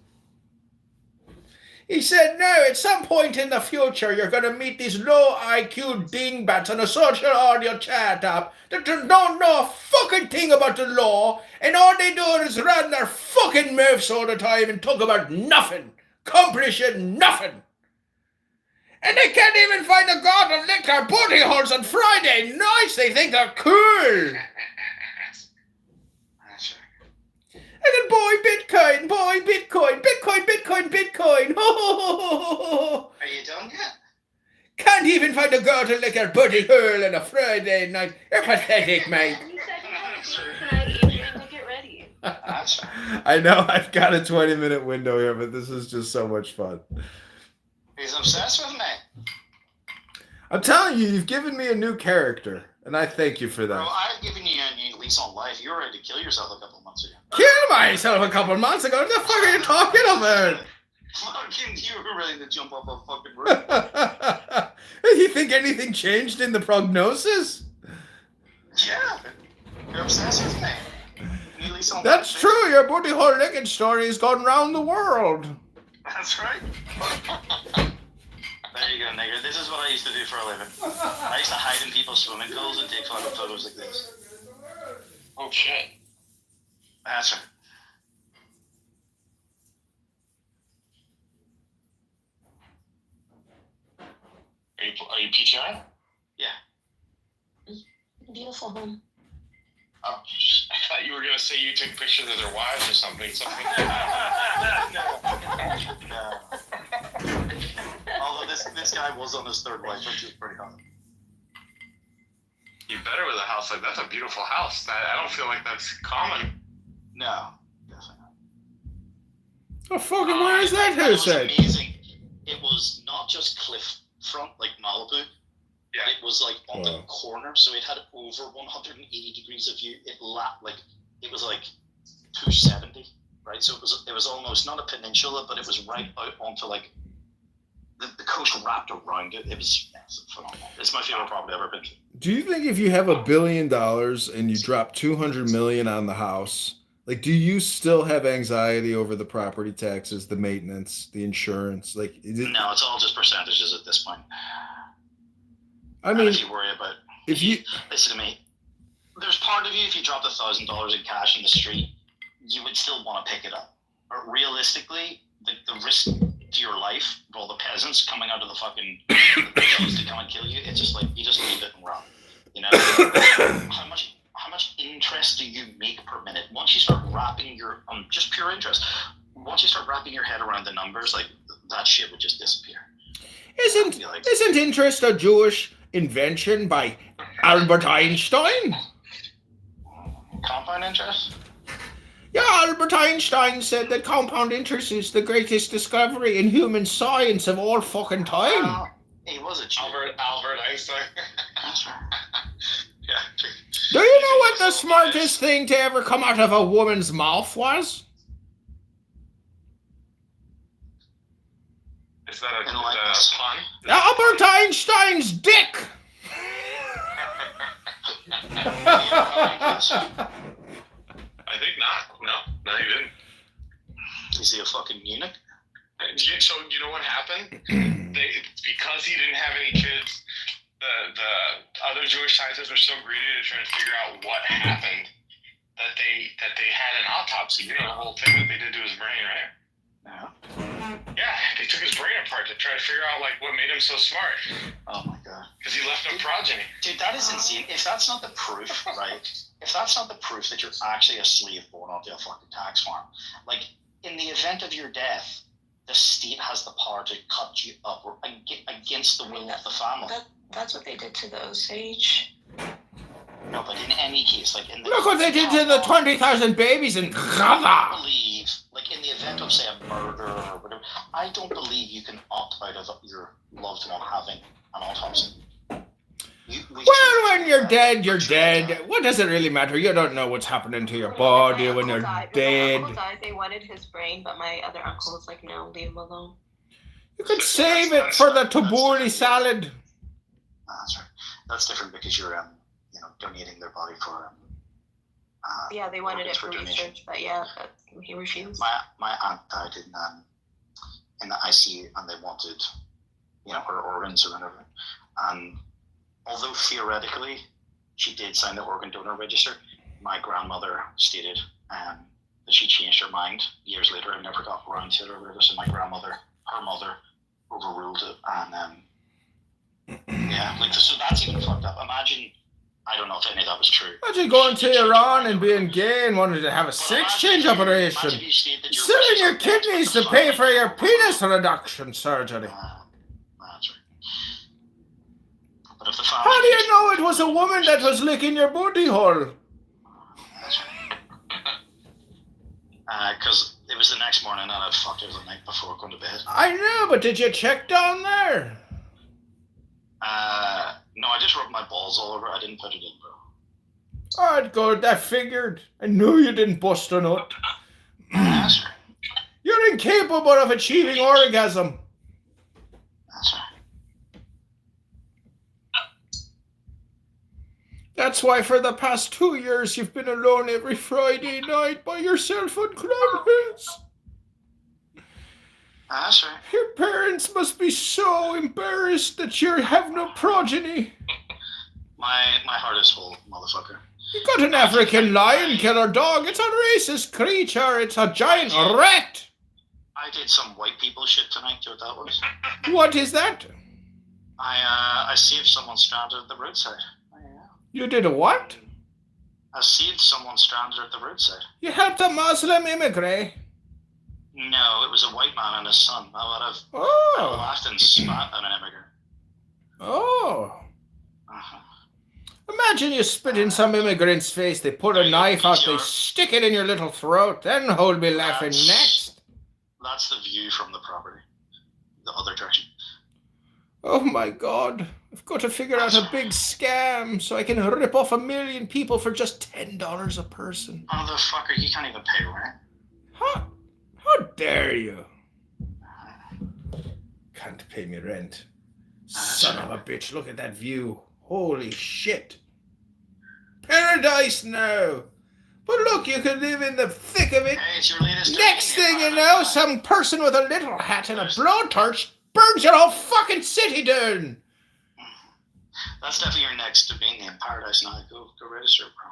He said, now, at some point in the future, you're going to meet these low IQ dingbats on a social audio chat app that don't know a fucking thing about the law, and all they do is run their fucking mouths all the time and talk about nothing, accomplishing nothing. And they can't even find a god to lick their booty holes on Friday nights. They think they're cool. I can buy Bitcoin. Ho, ho, ho, ho, ho, ho. Are you done yet? Can't even find a girl to lick her booty hole on a Friday night. You're pathetic, mate. You said you had to tonight, Adrian, to get ready. I know I've got a 20-minute window here, but this is just so much fun. He's obsessed with me. I'm telling you, you've given me a new character, and I thank you for that. Bro, I've given you a new lease on life. You were ready to kill yourself a couple of months ago. Kill myself a couple months ago? What the fuck are you talking about? Fucking, you were ready to jump off a fucking roof. You think anything changed in the prognosis? Yeah. You're obsessed with me. New lease on That's life, true. Your booty hole licking story has gone round the world. That's right. There you go, nigger. This is what I used to do for a living. I used to hide in people's swimming pools and take photos like this. Oh shit. That's right. Are you PTI? Yeah. Beautiful home. Oh, I thought you were gonna say you took pictures of their wives or something. No. Although this guy was on his third wife, which is pretty hot. You better with a house like that's a beautiful house. I don't feel like that's common. No, definitely not. Oh, fucking, where is that It house was at? amazing. It was not just cliff front like Malibu. Yeah. It was like on Wow. the corner, so it had over 180 degrees of view. It was like 270, right? So it was almost not a peninsula, but it was right out onto like the coast wrapped around it. It was phenomenal. It's my favorite property I've ever been to. Do you think if you have $1 billion and you drop $200 million on the house, like, do you still have anxiety over the property taxes, the maintenance, the insurance? Like, is it, No, it's all just percentages at this point. I And mean, if you worry about, if you, listen to me, there's part of you, if you dropped $1,000 in cash in the street, you would still want to pick it up. But realistically, the risk to your life of all the peasants coming out of the fucking bushes to come and kill you, it's just like, you just leave it and run. You know? How much interest do you make per minute? Once you start wrapping your, just pure interest, once you start wrapping your head around the numbers, like, that shit would just disappear. isn't interest a Jewish invention by Albert Einstein? Compound interest? Yeah, Albert Einstein said that compound interest is the greatest discovery in human science of all fucking time. He was a Jew. Albert Einstein. That's right. Yeah. Do you know what the smartest thing to ever come out of a woman's mouth was? Is that a pun? Albert Einstein's dick! I think not. No, he didn't. Is he a fucking eunuch? So you know what happened? Because he didn't have any kids, the other Jewish scientists were so greedy to try to figure out what happened that they had an autopsy. You know the whole thing that they did to his brain, right? No. Yeah, they took his brain apart to try to figure out like what made him so smart. Oh my god. Because he left no progeny. Dude, that is insane. If that's not the proof, right? If that's not the proof that you're actually a slave born onto a fucking tax farm, like in the event of your death, the state has the power to cut you up against the will of the family. That's what they did to the Osage. No, but in any case, like in the Look what they did to the 20,000 babies in Gaza! Believe, like in the event of say a murder or whatever, I don't believe you can opt out of your loved one having an autopsy. Well, when you're dead, you're dead. What does it really matter? You don't know what's happening to your body when you're dead. My uncle died. They wanted his brain, but my other uncle was like, no, leave him alone. You could save it for the tabbouleh salad. That's right. That's different because you're, donating their body for. Yeah, they wanted it for donation. research, but yeah, but he refused. My aunt died in the ICU, and they wanted, her organs or whatever. And although theoretically she did sign the organ donor register, my grandmother stated that she changed her mind years later and never got around to it or whatever. So my grandmother, her mother, overruled it, and so that's even fucked up. Imagine I don't know if any of that was true. Imagine going to Iran and being gay and wanting to have a sex change operation. Selling your kidneys to pay for your penis reduction surgery. That's right. But if the How do you know it was a woman that was licking your booty hole? That's right. Because it was the next morning and I'd fucked her the night before going to bed. I know, but did you check down there? No, I just rubbed my balls all over. I didn't put it in, bro. Oh, good. That figured. I knew you didn't bust a nut. That's right. You're incapable of achieving orgasm. That's right. That's why for the past 2 years you've been alone every Friday night by yourself on Clubhouse. That's right. Your parents must be so embarrassed that you have no progeny. My heart is full, motherfucker. You got an African lion killer dog. It's a racist creature. It's a giant rat. I did some white people shit tonight. Do you know what that was? What is that? I saved someone stranded at the roadside. You did a what? I saved someone stranded at the roadside. You helped a Muslim immigrant. No, it was a white man and his son. I would have laughed and spat at an immigrant. Oh. Imagine you spit in some immigrant's face, they put a knife out, they stick it in your little throat, then who'll be laughing next? That's the view from the property. The other direction. Oh my God. I've got to figure out a big scam so I can rip off 1 million people for just $10 a person. Motherfucker, you can't even pay rent. How dare you? Can't pay me rent. Son of a bitch, look at that view. Holy shit. Paradise now. But look, you can live in the thick of it. Hey, it's your latest Next thing you know, some person with a little hat and a blowtorch burns your whole fucking city down. That's definitely your next domain name, Paradise Now. Go register, bro.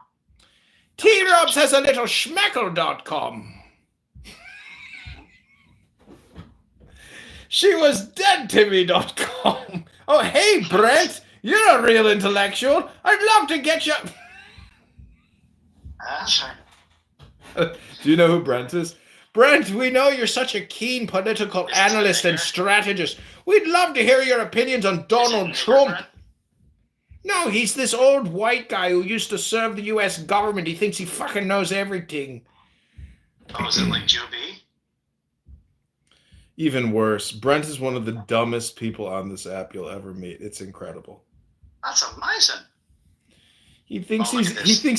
T-Robs has a little schmeckle.com. She was dead to me.com. Oh, hey, Brent. You're a real intellectual. I'd love to get you. That's right. Do you know who Brent is? Brent, we know you're such a keen political analyst and strategist. We'd love to hear your opinions on Donald Trump. No, he's this old white guy who used to serve the U.S. government. He thinks he fucking knows everything. Oh, is it like Joe B? Even worse, Brent is one of the dumbest people on this app you'll ever meet. It's incredible. That's amazing. He thinks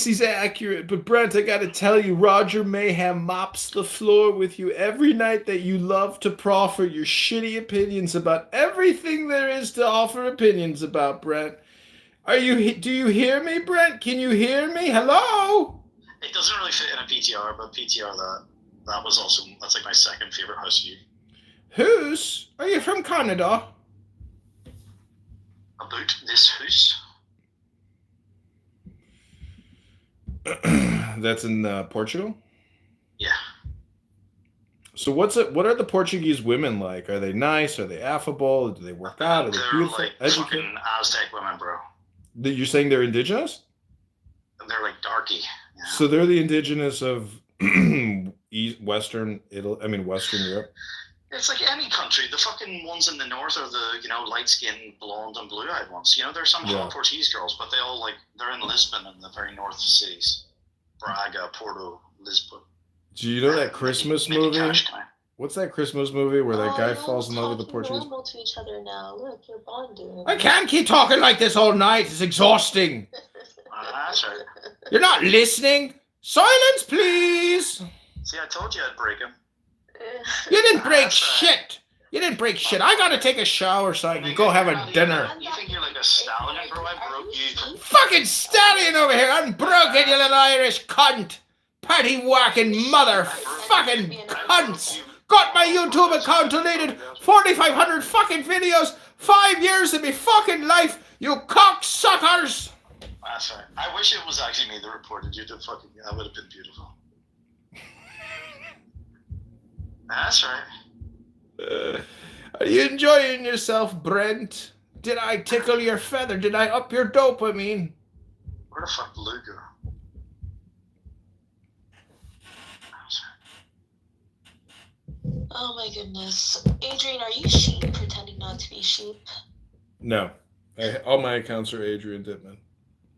he's accurate, but Brent, I gotta tell you, Roger Mayhem mops the floor with you every night that you love to proffer your shitty opinions about everything there is to offer opinions about, Brent. Do you hear me, Brent? Can you hear me? Hello? It doesn't really fit in a PTR, but PTR that's like my second favorite house view. Whose? Are you from Canada? About this house? That's in Portugal? Yeah. So what are the Portuguese women like? Are they nice? Are they affable? Do they work out? Are they beautiful? Like educated? fucking Aztec women, bro. You're saying they're indigenous? They're like darky. Yeah. So they're the indigenous of Western Europe? It's like any country. The fucking ones in the north are the, light-skinned, blonde and blue-eyed ones. There's some hot Portuguese girls, but they're in Lisbon and the very north cities. Braga, Porto, Lisbon. Do you know that Christmas movie? What's that Christmas movie where that guy falls in love with the Portuguese? Normal to each other now. Look, you're bonding. I can't keep talking like this all night. It's exhausting. That's right. You're not listening. Silence, please. See, I told you I'd break him. You didn't break shit. You didn't break shit. I gotta take a shower so I can go have a dinner. You think you're like a stallion, bro? I broke you. Fucking stallion over here. Unbroken, you little Irish cunt. Party whacking mother fucking cunts. Got my YouTube account deleted. 4,500 fucking videos. 5 years of me fucking life. You cocksuckers. That's right. I wish it was actually me that reported you to fucking. That would have been beautiful. That's right. Are you enjoying yourself, Brent? Did I tickle your feather? Did I up your dopamine? the fuck Luger? Oh my goodness. Adrian, are you sheep pretending not to be sheep? No. All my accounts are Adrian Dittman.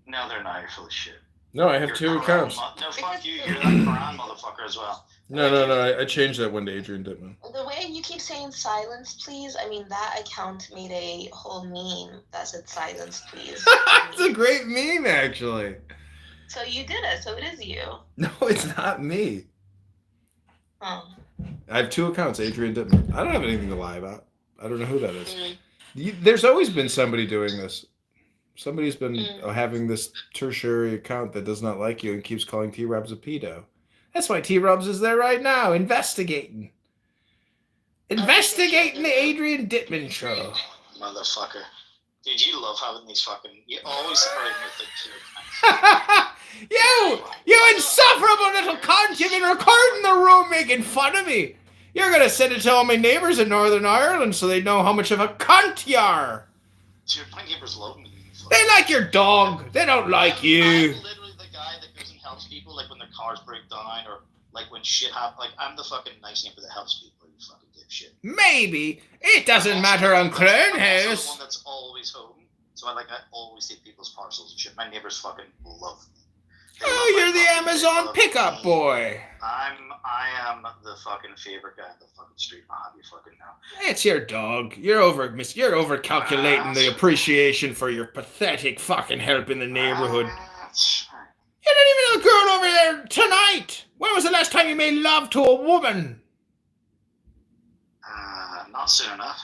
No, they're not. You're full of shit. No, I have two accounts. No, fuck you. You're that Quran motherfucker as well. No. I changed that one to Adrian Dittman. The way you keep saying silence, please, I mean, that account made a whole meme that said silence, please. It's a great meme, actually. So you did it, so it is you. No, it's not me. Oh. I have two accounts, Adrian Dittman. I don't have anything to lie about. I don't know who that is. There's always been somebody doing this. Somebody's been having this tertiary account that does not like you and keeps calling T-Robs a pedo. That's why T-Robs is there right now, investigating. Investigating the Adrian Dittman show. Motherfucker. Dude, you love having these fucking... You always separate me with the kid. You insufferable little cunt! You've been recording the room making fun of me! You're gonna send it to all my neighbors in Northern Ireland so they know how much of a cunt you are! Dude, my neighbors love me. They like your dog. They don't like you. I'm literally the guy that goes and helps people, like when their cars break down or like when shit happens. Like, I'm the fucking nice neighbor that helps people. You fucking dipshit. Maybe. It doesn't matter on Crown I'm House. the one that's always home. So I always take people's parcels and shit. My neighbors fucking love me. Oh, you're the Amazon pickup boy. I am the fucking favorite guy on the fucking street. I'll have you fucking know. It's your dog. You're over calculating the appreciation for your pathetic fucking help in the neighborhood. You didn't even look girl over there tonight. When was the last time you made love to a woman? Not soon enough.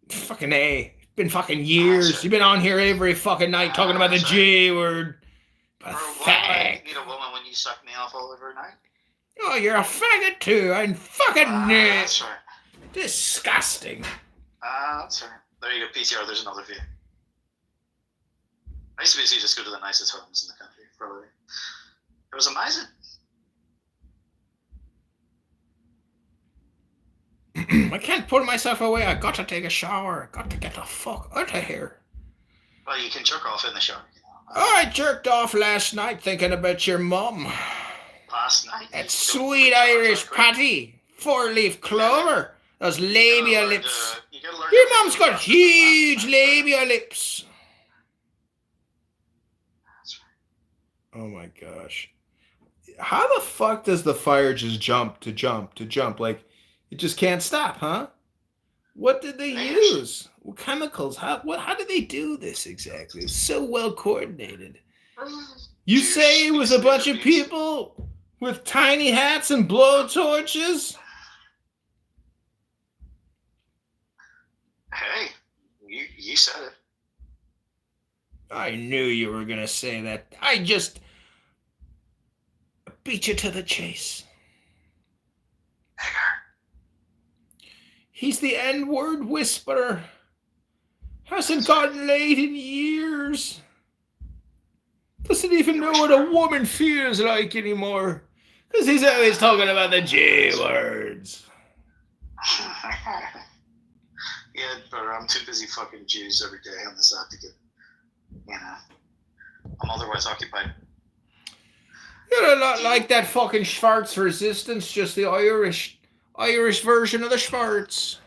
Fucking A. It's been fucking years. You've been on here every fucking night talking about the J word. Pathetic. You need a woman when you suck me off all over night? Oh, you're a faggot too. I'm fucking That's right. Disgusting. That's right. There you go, PTR. There's another view. I used to basically just go to the nicest homes in the country, probably. It was amazing. I can't pull myself away. I got to take a shower. I got to get the fuck out of here. Well, you can jerk off in the shower. I jerked off last night thinking about your mum. Last night? That sweet Irish patty. 4-leaf clover. Those labia lips. Your mum's got huge labia lips. Oh my gosh. How the fuck does the fire just jump? Like, it just can't stop, huh? What did they use? What chemicals? How did they do this exactly? It's so well coordinated. You say it was a bunch of people with tiny hats and blow torches? Hey, you said it. I knew you were going to say that. I just beat you to the chase. He's the N-word whisperer. Hasn't gotten laid in years. Doesn't even know what a woman feels like anymore. Because he's always talking about the J words. Yeah, but I'm too busy fucking Jews every day on this app to get, I'm otherwise occupied. You're a lot like that fucking Schwartz Resistance, just the Irish version of the Schwartz.